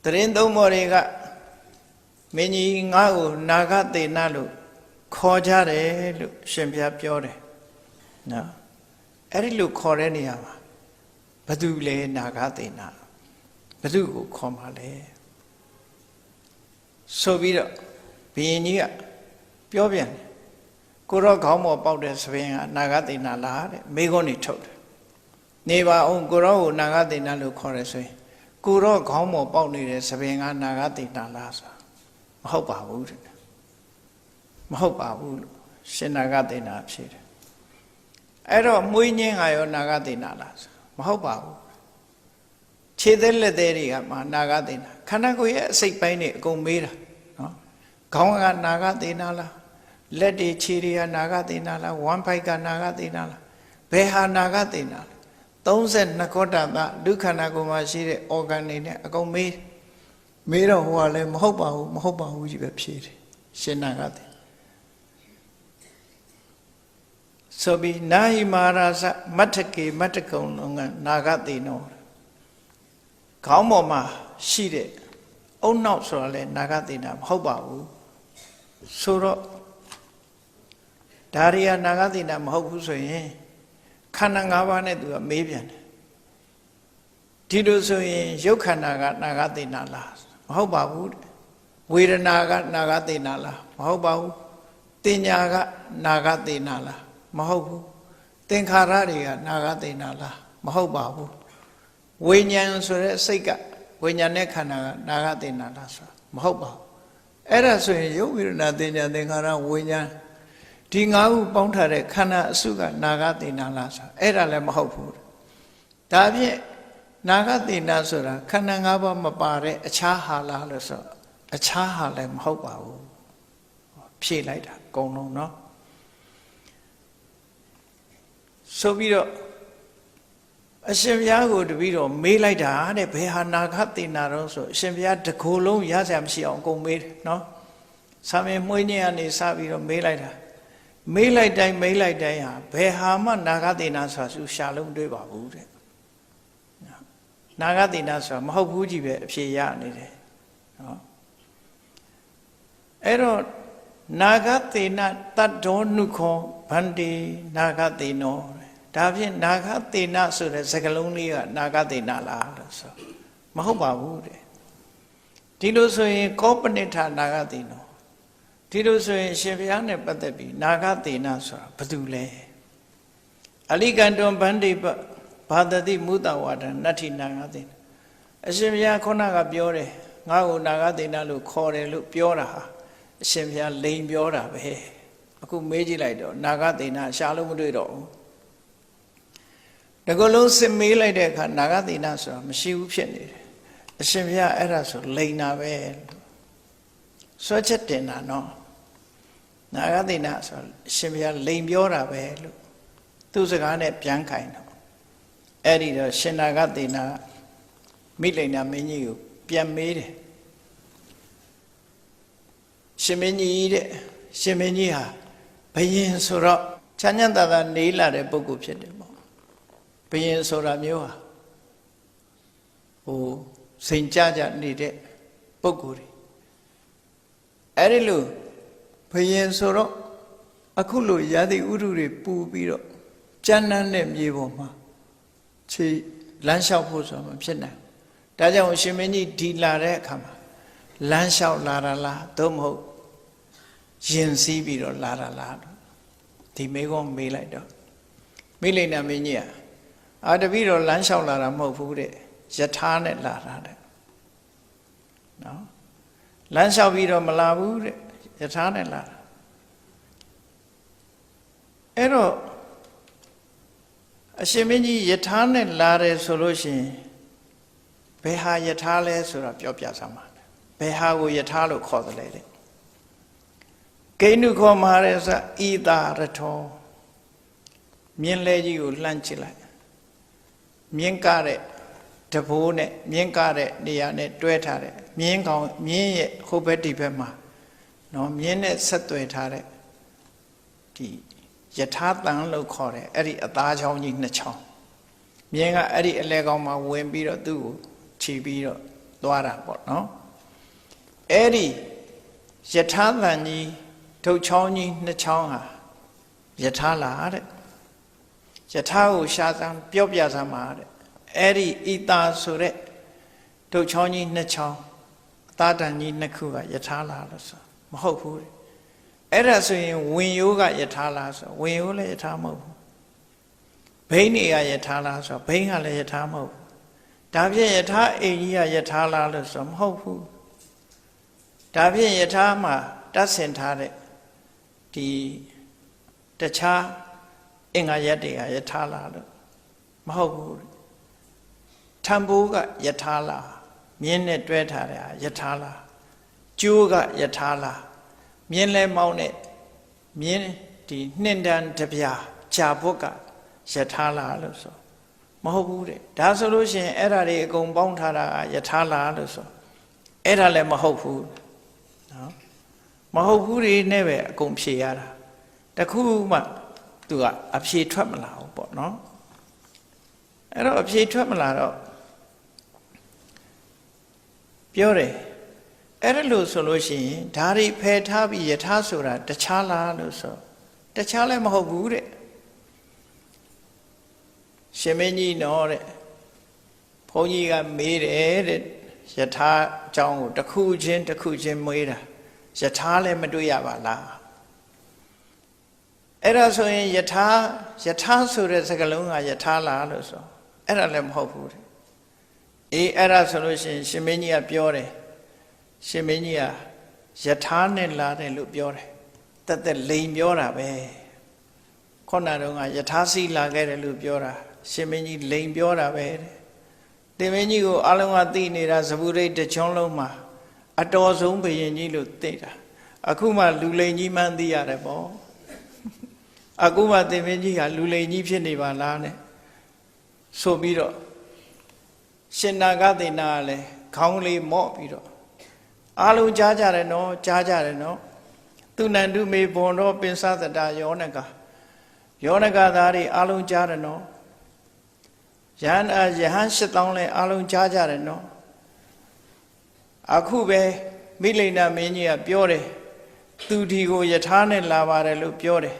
သရင်သုံးမော်တွေကမင်းကြီးငါ့ကိုနာဂသေနလို့ခေါ်ကြတယ်လို့ရှင်ဘုရားပြောတယ်နော်အဲ့ဒီလိုခေါ်တဲ့နေရာမှာဘသူလဲနာဂသေနဘသူကိုခေါ်မှာလဲဆိုပြီးတော့ဘုရင်ကြီးကပြောပြန်တယ်ကိုရောခေါင်းပေါ်ပေါက်တဲ့သပင်ကနာဂသေနလားတဲ့မိခွန်းနေထုတ်တယ်နေပါအောင်ကိုရောကိုနာဂသေနလို့ခေါ်ရဆိုရင်ကိုရောခေါင်းပေါ်ပေါက်နေတဲ့သပင်ကနာဂသေနလားဆိုမဟုတ်ပါဘူးတဲ့မဟုတ်ပါဘူးလို့ရှင်နာဂသေနဖြေတယ်အဲ့တော့မွေးညင်းကရောနာဂသေနလားဆိုမဟုတ်ပါဘူးခြေသက်လက်သေးတွေကမှနာဂသေနခန္ဓာကိုယ်ရဲ့အစိတ်ပိုင်းတွေအကုန်မေးတာနော်ခေါင်းကနာဂသေနလားလက်တွေခြေတွေကနာဂသေနလားဝမ်းဖိုက်ကနာဂသေနလားဘယ်ဟာနာဂသေနလဲ32ခောတသဒုက္ခန္ဓာကိုယ်မှာရှိတဲ့ organ တွေနဲ့အကုန်မေးတော့ဟိုကလည်းမဟုတ်ပါဘူးကြီးပဲဖြေတယ်ရှင်နာဂသေဆိုပြီးနာဟိမာရဇမတ္ထကေမတ္တကုံလုံးကနာဂသေနောခေါင်းပေါ်မှာရှိတဲ့အုံနောက်ဆိုတာလဲနာဂသေနာမဟုတ်ပါဘူးဆိုတော့ဒါရီယာနာဂသေနာမဟုတ်ဘူးဆိုရင်ခန္ဓာ၅ပါးနဲ့သူကမေးပြန်တယ်ဒီလိုဆိုရင်ရုပ်ခန္ဓာကနာဂသေနာလားမဟုတ်ပါဘူးဝေဒနာကနာဂသေနာလားမဟုတ်ပါဘူးတင်ညာကနာဂသေနာလားမဟုတ်ဘူးသင်္ခါရတွေကနာဂသေနာလားမဟုတ်ပါဘူးဝိညာဉ်ဆိုတဲ့စိတ်ကဝိညာဉ်နဲ့ခန္ဓာကနာဂသေနာလားဆိုမဟုတ်ပါဘူးအဲ့ဒါဆိုရင်ရုပ်ဝေဒနာတင်ညာသင်္ခါရဝိညာဉ်ဒီ၅ခုပေါင်းထားတဲ့ခန္ဓာအစုကနာဂသေနာလားဆိုအဲ့ဒါလည်းမဟုတ်ဘူးဒါဖြင့်နာဂသေနာဆိုတာခန္ဓာ၅ပါးမပါတဲ့အခြားဟာလားလို့ဆိုအခြားဟာလည်းမဟုတ်ပါဘူးဖြည့်လိုက်တာအကုန်လုံးเนาะဆိုပြီးတော့အရှင်ဘုရားကိုတပည့်တော်မေးလိုက်တာတဲ့ဘယ်ဟာနာဂသေနာတော့ဆိုအရှင်ဘုရားတကိုယ်လုံးရစရာမရှိအောင်အကုန်မေးတယ်เนาะဆာမင်းမွေးညင်းကနေစပြီးတော့မေးလိုက်တာမေးလိုက်တိုင်းဟာဘယ်ဟာမှနာဂသေနာဆိုတာသူရှာလုံးတွေ့ပါဘူးတဲ့နာဂသေနာဆိုတာမဟုတ်ဘူးကြီးပဲအဖြေရနေတယ်နော်အဲ့တော့နာဂသေနတတ္တောနုခောဗန္တိနာဂသေနောဒါဖြင့်နာဂသေနဆိုတဲ့စကားလုံးလေးကနာဂသေနလားလို့ဆိုမဟုတ်ပါဘူးတဲ့ဒီလိုဆိုရင်ကောပနိဋ္ဌာနာဂသေနောဒီလိုဆိုရင်ရှင်ဘုရားနဲ့ပတ်သက်ပြီးနာဂသေနဆိုတာဘာတူလဲအလိကံတွန်ဗန္တိပဘာတတိမုတဝါဒနတ္ထိနာဂသေနအရှင်ဘုရားခုနကပြောတယ်ငါ့ကိုနာဂသေနလို့ခေါ်တယ်လို့ပြောတာဟာအရှင်ဘုရားလိန်ပြောတာပဲအခုမေးကြည့်လိုက်တော့နာဂသေနရှာလို့မတွေ့တော့ဘူးတကယ်လို့စစ်မေးလိုက်တဲ့အခါနာဂသေနဆိုတာမရှိဘူးဖြစ်နေတယ်အရှင်ဘုရားအဲ့ဒါဆိုလိန်တာပဲစွဲချက်တင်တာနော်နာဂသေနဆိုအရှင်ဘုရားလိန်ပြောတာပဲလို့သူ့စကားနဲ့ပြန်ခိုင်းတော့အဲ့ဒီတော့ရှင်နာဂသေနမိလိန်နာမင်းကြီးကိုပြန်မေးတယ်ရှင်မင်းကြီးတဲ့ရှင်မင်းကြီးဟာဘယင်ဆိုတော့ချမ်းချမ်းသာသာနေလာတဲ့ပုဂ္ဂိုလ်ဖြစ်တယ်ပေါ့ဘယင်ဆိုတာမျိုးဟာစိန်ကြကြနေတဲ့ပုဂ္ဂိုလ်တွေအဲ့ဒီလိုဘယင်ဆိုတော့အခုလိုရာသီဥတုတွေပူပြီးတော့ကြမ်းတမ်းတဲ့မြေပေါ်မှာခြေလမ်းလျှောက်ဖို့ဆိုတာမဖြစ်နိုင်ဒါကြောင့်ရှင်မင်းကြီးဒီလာတဲ့အခါမှာလမ်းလျှောက်လာတာလားသို့မဟုတ်ရင်စည်းပြီးတော့လာတာလားဒီမေကုန်းမေးလိုက်တော့မိလိန်နာမင်းကြီးတပည့်တော်လမ်းလျှောက်လာတာမဟုတ်ဘူးတဲ့ယထာနဲ့လာတာတဲ့နော်လမ်းလျှောက်ပြီးတော့မလာဘူးတဲ့ယထာနဲ့လာတာအဲ့တော့အရှင်မင်းကြီးယထာနဲ့လာတယ်ဆိုလို့ရှိရင်ဘယ်ဟာယထာလဲဆိုတာပြောပြစမ်းပါဘယ်ဟာကိုယထာလို့ခေါ်တယ်လဲတဲ့ကိဏုခောမဟာရသဤတာရထောမြင်းလဲကြီးကိုလှမ်းကြည့်လိုက်မြင်းကားတဲ့တဘိုးနဲ့မြင်းကားတဲ့နေရာနဲ့တွဲထားတဲ့မြင်းကောင်မြင်းရဲ့ဟိုဘက်ဒီဘက်မှာနော်မြင်းနဲ့ဆက်သွယ်ထားတဲ့ဒီယ ယထာတန်လို့ခေါ်တယ်အဲ့ဒီအသားချောင်းကြီးနှစ်ချောင်းမြင်းကအဲ့ဒီအလဲကောင်မှာဝင်ပြီးတော့သူ့ကိုခြေပြီးတော့သွားတာပေါ့နော်အဲ့ဒီယထာတန်ကြီးထုတ်ချောင်းကြီးနှစ်ချောင်းဟာယထာလားတဲ့ယထာကိုရှာစမ်းပြောပြစမ်းပါတဲ့အဲ့ဒီဣတာဆိုတဲ့ထုတ်ချောင်းကြီးနှစ်ချောင်းအသားတန်ကြီးနှစ်ခုကယထာလားလို့ဆိုမဟုတ်ဘူးတဲ့အဲ့ဒါဆိုရင်ဝင်ရိုးကယထာလားဆိုဝင်ရိုးလည်းယထာမဟုတ်ဘူးဘိန်းတွေကယထာလားဆိုဘိန်းကလည်းယထာမဟုတ်ဘူးဒါဖြင့်ယထာအိမ်ကြီးကယထာလားလို့ဆိုမဟုတ်ဘူးဒါဖြင့်ယထာမှာတတ်ဆင်ထားတဲ့ဒီတခြားအင်္ဂါရက်တွေကယထာလားလို့မဟုတ်ဘူးထံပိုးကယထာလားမြင်းနဲ့တွဲထားတဲ့ယထာလားကျိုးကယထာလားမြင်းလဲမောင်းတဲ့မြင်းဒီနှင့်တန်းတပြားဂျာဘုတ်ကယထာလားလို့ဆိုမဟုတ်ဘူးတဲ့ဒါဆိုလို့ရှိရင်အဲ့ဓာတွေအကုန်ပေါင်းထားတာကယထာလားလို့ဆိုအဲ့ဒါလည်းမဟုတ်ဘူးနော်မဟုတ်ဘူးတွေနဲ့ပဲအကုန်ဖြေရတာတခုမှသူကအဖြေထွက်မလာဘူးပေါ့နော်အဲ့တော့အဖြေထွက်မလာတော့ပြောတယ်အဲ့ဒါလို့ဆိုလို့ရှိရင်ဓာရီဖယ်ထားပြီးယထာဆိုတာတခြားလားလို့ဆိုတခြားလည်းမဟုတ်ဘူးတဲ့ရှင်မင်းကြီးနော်တဲ့ဘုန်းကြီးကမေးတယ်တဲ့ယထာအကြောင်းကိုတစ်ခုချင်းမေးတာယထာလည်းမတွေ့ရပါလားအဲ့ဒါဆိုရင်ယထာဆိုတဲ့စကားလုံးကယထာလားလို့ဆိုအဲ့ဒါလည်းမဟုတ်ဘူးတဲ့အေးအဲ့ဒါဆိုလို့ရှိရင်ရှင်မင်းကြီးကပြောတယ်ရှင်မင်းကြီးကယထာနဲ့လာတယ်လို့ပြောတယ်တက်လိန်ပြောတာပဲခုနတုန်းကယထာစီလာခဲ့တယ်လို့ပြောတာရှင်မင်းကြီးလိန်ပြောတာပဲတင်မင်းကြီးကိုအလုံးကသိနေတာဇဗုရိတ်တချွန်းလုံးမှာအတော်ဆုံးဘုရင်ကြီးလို့သိတာအခုမှလူလိန်ကြီးမှန်းသိရတယ်ပေါ့အခုမှတင်မင်းကြီးကလူလိန်ကြီးဖြစ်နေပါလားနဲ့ဆိုပြီးတော့ရှင်နာဂသေနာကလည်းခေါင်းလေးမော့ပြီးတော့အားလုံးကြားကြတယ်နော်ကြားကြတယ်နော်သူနန္တုမေဘွန်တော်ပင်စသတာယောနကသားတွေအားလုံးကြားတယ်နော်ယဟန်8000လဲအားလုံးကြားကြတယ်နော်အခုပဲမိလိန်နာမင်းကြီးကပြောတယ်သူဒီကိုယထာနဲ့လာပါတယ်လို့ပြောတယ်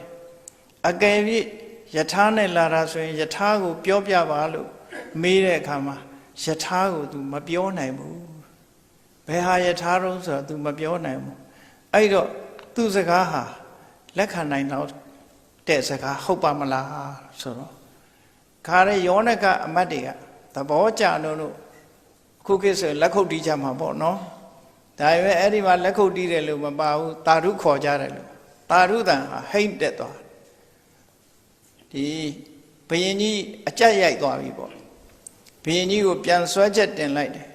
အကယ်၍ယထာနဲ့လာတာဆိုရင်ယထာကိုပြောပြပါလို့မေးတဲ့အခါမှာယထာကို तू မပြောနိုင်ဘူးဘယ်ဟာယထာတုံးဆိုတော့ तू မပြောနိုင်ဘူးအဲ့တော့သူ့စကားဟာလက်ခံနိုင်တော့တဲ့စကားဟုတ်ပါမလားဆိုတော့ခါရဲယောနကအမတ်တွေကသဘောကျလို့ခုခေတ်ဆိုလက်ခုပ်တီးကြမှာပေါ့နော်ဒါပေမဲ့အဲ့ဒီမှာလက်ခုပ်တီးတယ်လို့မပါဘူးတာရုခေါ်ကြတယ်လို့တာရုတန်ဟာဟိမ့်တက်သွားဒီဘယင်ကြီးအကြက်ရိုက်သွားပြီပေါ့ဘယင်ကြီးကိုပြန်ဆွဲချက်တင်လိုက်တယ်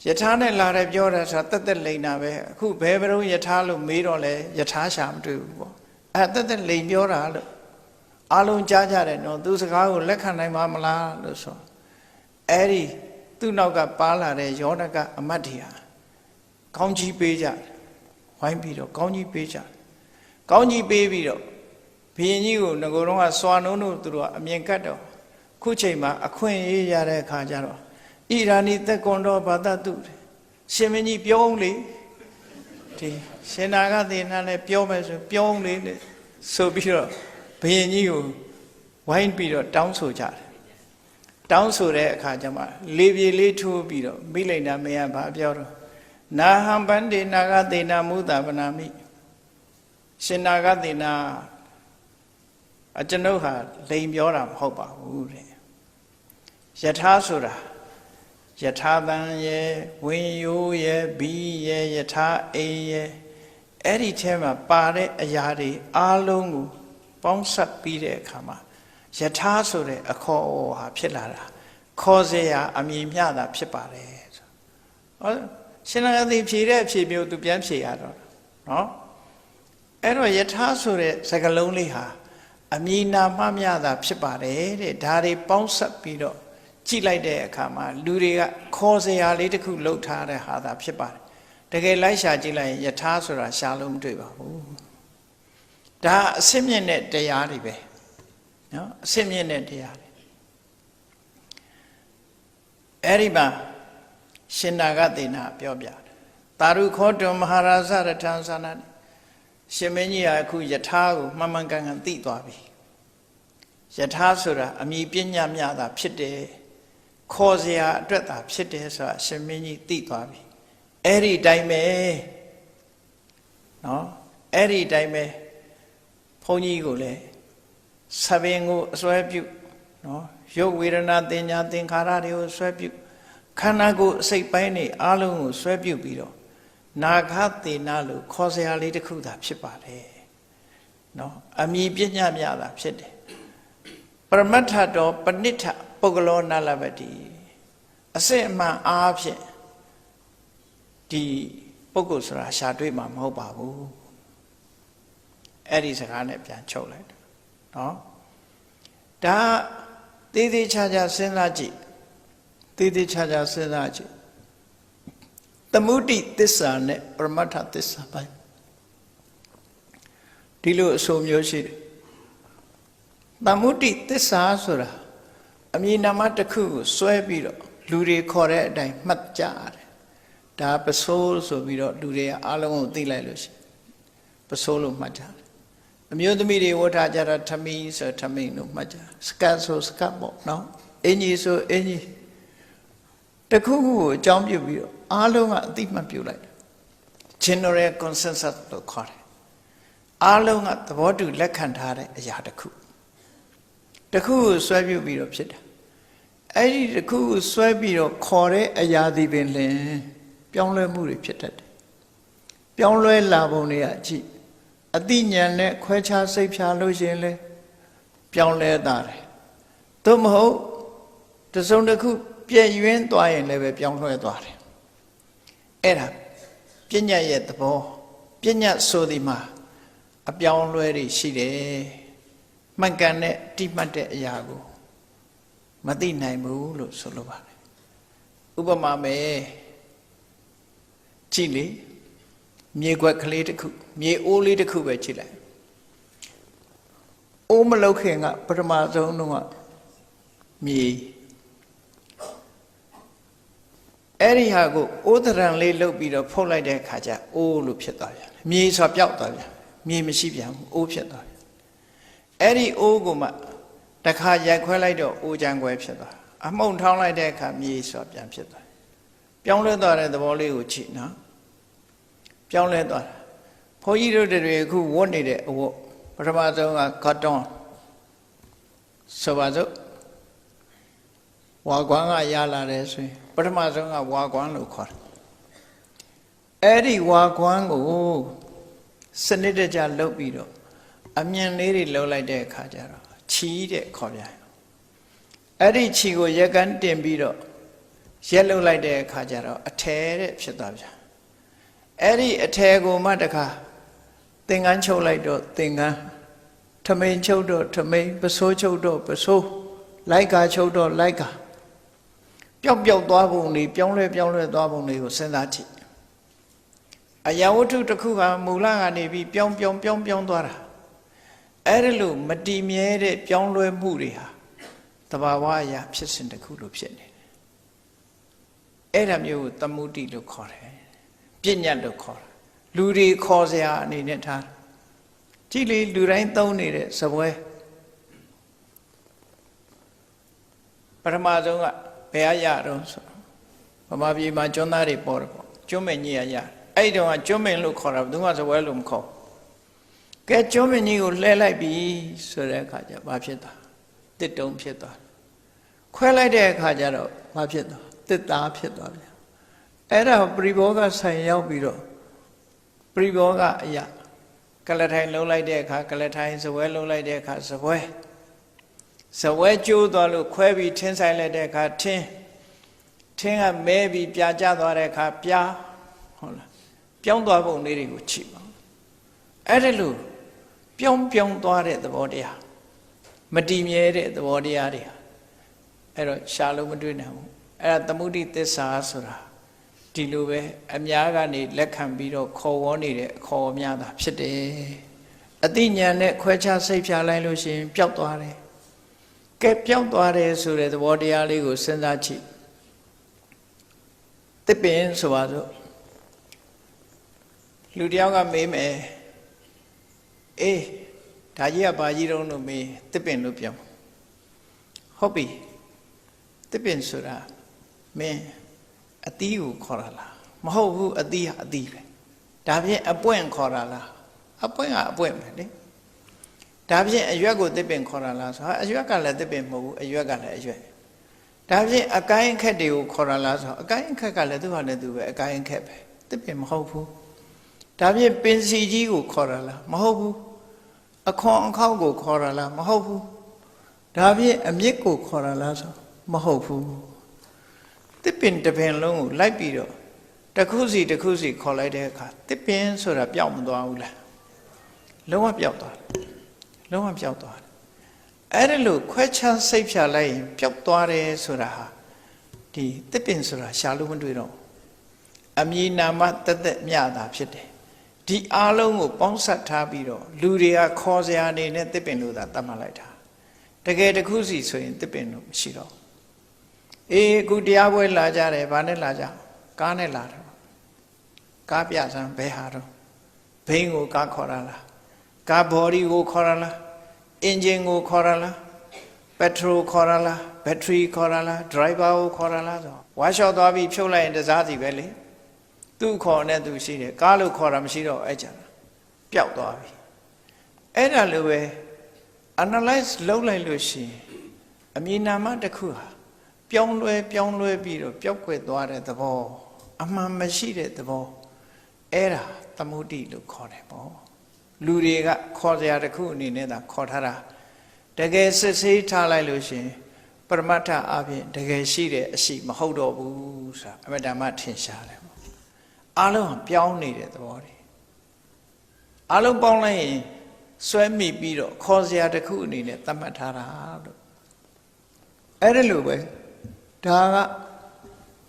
ယထာနဲ့လာတယ်ပြောတယ်ဆိုတာတက်လိန်တာပဲအခုဘယ်ဘရုံယထာလို့မေးတော့လဲယထာရှာမတွေ့ဘူးပေါ့အဲ့တက်လိန်ပြောတာလို့အားလုံးကြားကြတယ်နော်သူစကားကိုလက်ခံနိုင်မှာမလားလို့ဆိုအဲ့ဒီသူ့နောက်ကပါလာတဲ့ယောနကအမတ်တွေဟာကောင်းကြီးပေးကြတယ်ဝိုင်းပြီးတော့ကောင်းကြီးပေးကြတယ်ကောင်းကြီးပေးပြီးတော့ဘုရင်ကြီးကိုငကိုယ်တော့ကစွာနှုံးတို့သူတို့ကအမြင်ကတ်တော့ခုချိန်မှာအခွင့်အရေးရတဲ့အခါကျတော့ဣရာဏီသက်ကွန်တော်ဘာသတုရှင်မင်းကြီးပြောအောင်လေဒီရှင်နာဂသေနာလည်းပြောမယ်ဆိုပြောအောင်လေဆိုပြီးတော့ဘုရင်ကြီးကိုဝိုင်းပြီးတော့တောင်းဆိုကြတယ်တောင်းဆိုတဲ့အခါကျမှလေပြေလေးထိုးပြီးတော့မိလိန်နာမင်းကဘာပြောတော့နာဟံပန္တိနာဂသေနာမုသဗနာမိရှင်နာဂသေနာအကျွန်ုပ်ဟာလိန်ပြောတာမဟုတ်ပါဘူးတဲ့ယထာဆိုတာယထာတန်ရဲ့ဝင်းရိုးရဲ့ဘီးရဲ့ယထာအိမ်ရဲ့အဲ့ဒီထဲမှာပါတဲ့အရာတွေအားလုံးကိုပေါင်းစပ်ပြီးတဲ့အခါမှာယထာဆိုတဲ့အခေါ်အဝေါ်ဟာဖြစ်လာတာခေါ်เสียအမြင်မျှတာဖြစ်ပါတယ်ဆိုဟောရှင်နာဂသေဖြေတဲ့အဖြေမျိုးသူပြန်ဖြေရတော့နော်အဲ့တော့ယထာဆိုတဲ့စကားလုံးလေးဟာအမြင်နာမှမျှတာဖြစ်ပါတယ်တဲ့ဒါတွေပေါင်းစပ်ပြီးတော့ကြည့်လိုက်တဲ့အခါမှာလူတွေကခေါ်เสียလေးတစ်ခုလှုပ်ထားတဲ့ဟာသာဖြစ်ပါတယ်တကယ်လိုက်ရှာကြည့်လိုက်ရင်ယထာဆိုတာရှာလို့မတွေ့ပါဘူးယ ဒါအစစ်မြင့်တဲ့တရားတွေပဲနော်အစစ်မြင့်တဲ့တရားတွေအဲ့ဒီမှာရှင်နာဂသေနာပြောပြတယ်တာရုခောတုမဟာရာဇရထံသနာရှင်မင်းကြီးကအခုယထာကိုမှန်မှန်ကန်ကန်သိသွားပြီယထာဆိုတာအမည်ပညာမြတာဖြစ်တယ်ခေါ်စရာအတွက်သာဖြစ်တယ်ဆိုတာရှင်မင်းကြီးသိသွားပြီအဲ့ဒီတိုင်းပဲနော်အဲ့ဒီတိုင်းပဲဘုန်းကြီးကိုလည်းသဘင်ကိုအစွဲပြုနော်ရုပ်ဝေဒနာသင်ညာသင်္ခါရတွေကိုဆွဲပြုခန္ဓာကိုယ်အစိတ်ပိုင်းတွေအလုံးကိုဆွဲပြုပြီးတော့နာဂသေနာလို့ခေါ်စရာလေးတစ်ခုသာဖြစ်ပါတယ်နော်အမည်ပညာမြတာဖြစ်တယ်ပရမတ္ထတော်ပဏိဋ္ဌပုဂ္ဂလောနာလပတိအစစ်အမှန်အားဖြင့်ဒီပုဂ္ဂိုလ်ဆိုတာရှာတွေ့မှာမဟုတ်ပါဘူးအဲ့ဒီစကားနဲ့ပြန်ချုပ်လိုက်တယ်နော်ဒါသေးသေးချာချာစဉ်းစားကြည့်သေးသေးချာချာစဉ်းစားကြည့်သမုဒိသစ္စာနဲ့ပရမတ္ထသစ္စာပိုင်းဒီလိုအဆိုမျိုးရှိတယ်သမုဒိသစ္စာဆိုတာအမည်နာမတစ်ခုကိုစွဲပြီးတော့လူတွေခေါ်တဲ့အတိုင်းမှတ်ကြရတယ်ဒါပစိုးဆိုပြီးတော့လူတွေကအားလုံးကိုသိလိုက်လို့ရှိပစိုးလို့မှတ်ကြတယ်အမျိုးသမီးတွေဝတ်ထားကြတာထမီဆိုထမီလို့မှတ်ကြစကတ်ဆိုစကတ်ပေါ့နော်အင်ကြီးဆိုအင်ကြီးတခုခုကိုအကြောင်းပြုပြီးတော့အားလုံးကအသိမှတ်ပြုလိုက်တယ် general consensus လို့ခေါ်တယ်အားလုံးကသဘောတူလက်ခံထားတဲ့အရာတစ်ခုကိုဆွဲပြုပြီးတော့ဖြစ်တာအဲ့ဒီတစ်ခုကိုဆွဲပြီးတော့ခေါ်တဲ့အရာဒီပင်လင်ပြောင်းလဲမှုတွေဖြစ်တတ်တယ်ပြောင်းလဲလာပုံတွေကကြည့်အတိညာဏ်နဲ့ခွဲခြားစိတ်ဖြာလို့ရှင်လဲပြောင်းလဲတာတယ်သို့မဟုတ်တစုံတစ်ခုပြည့်ယွင်းသွားရင်လည်းပဲပြောင်းလဲသွားတယ်အဲ့ဒါပညာရဲ့သဘောပညာဆိုဒီမှာအပြောင်းလဲတွေရှိတယ်မှန်ကန်တဲ့တိမှတ်တဲ့အရာကိုမသိနိုင်ဘူးလို့ဆိုလိုပါတယ်ဥပမာမယ်ကြည့်လေမြေခွက်ကလေးတစ်ခုမြေအိုးလေးတစ်ခုပဲကြည့်လိုက်အိုးမလောက်ခင်ကပထမဆုံးတော့မြေအဲ့ဒီဟာကိုအိုးတရံလေးလှုပ်ပြီးတော့ဖုတ်လိုက်တဲ့အခါကျအိုးလို့ဖြစ်သွားပြန်မြေဆိုပျောက်သွားပြန်မြေမရှိပြန်ဘူးအိုးဖြစ်သွားပြန်အဲ့ဒီအိုးကိုမှတစ်ခါရိုက်ခွဲလိုက်တော့အိုးချမ်းခွဲဖြစ်သွားအမှုန့်ထောင်းလိုက်တဲ့အခါမြေဆိုပြန်ဖြစ်သွားပြောင်းလဲသွားတဲ့သဘောလေးကိုကြည့်နော်ပြောင်းလဲသွားတာဘုန်းကြီးတို့တွေအခုဝတ်နေတဲ့အဝတ်ပထမဆုံးက cotton ဆိုပါစို့ဝါကွမ်းကရလာတယ်ဆိုရင်ပထမဆုံးကဝါကွမ်းလို့ခေါ်တယ်အဲ့ဒီဝါကွမ်းကိုစနစ်တကျလုပ်ပြီးတော့အမြင်လေးတွေလှုပ်လိုက်တဲ့အခါကျတော့ခြီးတဲ့ခေါ်ပြန်အဲ့ဒီခြီးကိုရက်ကန်းတင်ပြီးတော့ရက်လှုပ်လိုက်တဲ့အခါကျတော့အထဲတဲ့ဖြစ်သွားပြန်အဲ့ဒီအထဲကိုမှတခါသင်္ကန်းချုပ်လိုက်တော့သင်္ကန်းထမိန်ချုပ်တော့ထမိန်ပစိုးချုပ်တော့ပစိုးလိုက်ကာချုပ်တော့လိုက်ကာပျောက်ပျောက်သွားပုံတွေပြောင်းလဲသွားပုံတွေကိုစဉ်းစားကြည့်အရာဝတ္ထုတစ်ခုကမူလကနေပြီးပြောင်းသွားတာအဲ့ဒါလို့မတည်မြဲတဲ့ပြောင်းလဲမှုတွေဟာတဘာဝအရာဖြစ်စဉ်တစ်ခုလို့ဖြစ်နေတယ်အဲ့ဒါမျိုးကိုသမုဒိလို့ခေါ်တယ်ပညာလို့ခေါ်တာလူတွေခေါ်စရာအနေနဲ့ထားကြည့်လေလူတိုင်းသုံးနေတဲ့စပွဲပထမဆုံးကဘယ်ရတော့ဆိုဗမာပြည်မှာကျွန်းသားတွေပေါ်တယ်ပေါ့ကျွန်းမင်းကြီးရအဲ့တုန်းကကျွန်းမင်းလို့ခေါ်တာဘယ်သူမှစပွဲလို့မခေါ်ကဲကျွန်းမင်းကြီးကိုလှဲလိုက်ပြီဆိုတဲ့အခါကျဘာဖြစ်သွားတစ်တုံးဖြစ်သွားခွဲလိုက်တဲ့အခါကျတော့ဘာဖြစ်သွားတစ်သားဖြစ်သွားပြန်အဲ့ဒါပရိဘောဂဆိုင်ရောက်ပြီးတော့ပရိဘောဂအရာကလထိုင်လုံးလိုက်တဲ့အခါကလထိုင်စပွဲလုံးလိုက်တဲ့အခါစပွဲကျိုးသွားလို့ခွဲပြီးထင်းဆိုင်လိုက်တဲ့အခါထင်းကမဲပြီးပြာကျသွားတဲ့အခါပြာဟုတ်လားပြောင်းသွားပုံလေးတွေကိုကြည့်ပါအဲ့ဒါလို့ပြောင်းသွားတဲ့သဘောတရားမတည်မြဲတဲ့သဘောတရားတွေအဲ့တော့ရှားလို့မတွေ့နိုင်ဘူးအဲ့ဒါသမုဒိသစ္စာဆိုတာဒီလိုပဲအများကနေလက်ခံပြီးတော့ခေါ်ဝေါ်နေတဲ့အခေါ်များတာဖြစ်တယ် အတိညာနဲ့ခွဲခြားစိတ်ဖြာလိုက်လို့ရှိရင်ပျောက်သွားတယ်ကဲပျောက်သွားတယ်ဆိုတဲ့သဘောတရားလေးကိုစဉ်းစားကြည့်တစ်ပင်ဆိုပါစို့လူတယောက်ကမေးမယ်အေးဒါကြီးကဘာကြီးတုံးလို့မေးတစ်ပင်လို့ပြောဟုတ်ပြီတစ်ပင်ဆိုတာမင်းအသီးကိုခေါ်တာလားမဟုတ်ဘူးအသီးဟာအသီးပဲဒါဖြင့်အပွင့်ခေါ်တာလားအပွင့်ကအပွင့်ပဲလေဒါဖြင့်အရွက်ကိုတစ်ပင်ခေါ်တာလားဆိုတော့အရွက်ကလည်းတစ်ပင်မဟုတ်ဘူးအရွက်ကလည်းအရွက်ဒါဖြင့်အကိုင်းအခက်တွေကိုခေါ်တာလားဆိုတော့အကိုင်းအခက်ကလည်းသူ့ဟာနဲ့သူပဲအကိုင်းအခက်ပဲတစ်ပင်မဟုတ်ဘူးဒါဖြင့်ပင်စီကြီးကိုခေါ်တာလားမဟုတ်ဘူးအခွန်အခောက်ကိုခေါ်တာလားမဟုတ်ဘူးဒါဖြင့်အမြစ်ကိုခေါ်တာလားဆိုမဟုတ်ဘူးတစ်ပင်တစ်ပင်လုံးကိုလိုက်ပြီးတော့တစ်ခုစီတစ်ခုစီခေါ်လိုက်တဲ့အခါတစ်ပင်ဆိုတာပျောက်မသွားဘူးလားလုံးဝပျောက်သွားတယ်လုံးဝပျောက်သွားတယ်အဲ့ဒါလို့ခွဲခြားစိတ်ဖြာလိုက်ရင်ပျောက်သွားတယ်ဆိုတာဟာဒီတစ်ပင်ဆိုတာရှာလို့မတွေ့တော့အမည်နာမတက်တက်မြတာဖြစ်တယ်ဒီအားလုံးကိုပေါင်းစပ်ထားပြီးတော့လူတွေကခေါ်စရာအနေနဲ့တစ်ပင်လို့သာသတ်မှတ်လိုက်တာတကယ်တစ်ခုစီဆိုရင်တစ်ပင်လို့မရှိတော့အေးအခုတရားပွဲလာကြတယ်ဘာနဲ့လာကြကားနဲ့လာတယ်ကားပြစမ်းဘယ်ဟာတော့ဘိန်းကိုကားခေါ်တာလားကားဘော်ဒီကိုခေါ်တာလားအင်ဂျင်ကိုခေါ်တာလားပက်ထရိုခေါ်တာလားဘက်ထရီခေါ်တာလားဒရိုင်ဘာကိုခေါ်တာလားဆိုဝါရှော့သွားပြီးဖြုတ်လိုက်ရင်တစားစီပဲလေသူ့ခေါ်နဲ့သူရှိတယ်ကားလို့ခေါ်တာမရှိတော့အဲ့ကြတာပျောက်သွားပြီအဲ့ဒါလိုပဲ analyze လုပ်လိုက်လို့ရှိရင်အမည်နာမတစ်ခုဟာပြောင်းလဲပြီးတော့ပျောက်ကွယ်သွားတဲ့သဘောအမှန်မရှိတဲ့သဘောအဲ့ဒါသမုဒိလို့ခေါ်တယ်ပေါ့လူတွေကခေါ်စရာတစ်ခုအနေနဲ့သာခေါ်ထားတာတကယ်စစ်ဆေးထားလိုက်လို့ရှိရင်ပရမတ္ထအပြင်တကယ်ရှိတဲ့အရှိမဟုတ်တော့ဘူးဆိုတာအမတ္တမထင်ရှားတယ်ပေါ့အားလုံးပြောင်းနေတဲ့သဘောတွေအားလုံးပေါင်းလိုက်ရင်ဆွဲမိပြီးတော့ခေါ်စရာတစ်ခုအနေနဲ့သတ်မှတ်ထားတာလို့အဲ့ဒါလိုပဲဒါက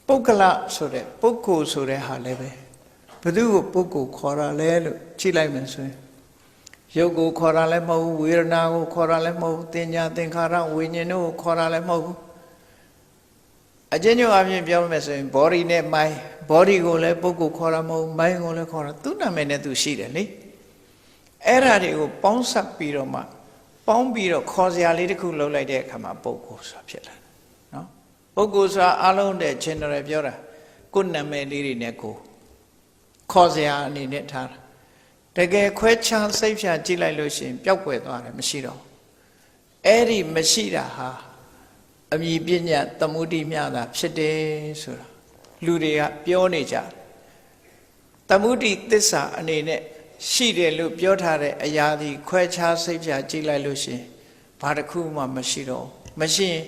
ပုဂ္ဂလဆိုတဲ့ပုဂ္ဂိုလ်ဆိုတဲ့ဟာလည်းပဲဘယ်သူကိုပုဂ္ဂိုလ်ခေါ်တာလဲလို့ကြည့်လိုက်မယ်ဆိုရင်ရုပ်ကိုခေါ်တာလည်းမဟုတ်ဘူးဝေဒနာကိုခေါ်တာလည်းမဟုတ်ဘူးသင်ညာသင်္ခါရဝိညာဉ်တို့ကိုခေါ်တာလည်းမဟုတ်ဘူးအကျဉ်းချုပ်အပြင်ပြောမယ်ဆိုရင် body နဲ့ mind body ကိုလည်းပုဂ္ဂိုလ်ခေါ်တာမဟုတ်ဘူး mind ကိုလည်းခေါ်တာသူ့နာမည်နဲ့သူရှိတယ်လေအဲ့ဓာတွေကိုပေါင်းစပ်ပြီးတော့မှပေါင်းပြီးတော့ခေါ်စရာလေးတစ်ခုလုပ်လိုက်တဲ့အခါမှာပုဂ္ဂိုလ်ဆိုတာဖြစ်လာတယ်နော်ပုဂ္ဂိုလ်ဆိုတာအလုံးတဲ့ general ပြောတာကိုယ်နာမည်လေးတွေနဲ့ကိုခေါ်စရာအနေနဲ့ထားတာတကယ်ခွဲခြားစိတ်ဖြာကြည့်လိုက်လို့ရှိရင်ပျောက်ကွယ်သွားတယ်မရှိတော့အဲ့ဒီမရှိတာဟာအမည်ပညာသမုဒိမြတာဖြစ်တယ်ဆိုတာလူတွေကပြောနေကြသမုဒိသစ္စာအနေနဲ့ရှိတယ်လို့ပြောထားတဲ့အရာဒီခွဲခြားစိတ်ဖြာကြည့်လိုက်လို့ရှိရင်ဘာတစ်ခုမှမရှိတော့မရှိရင်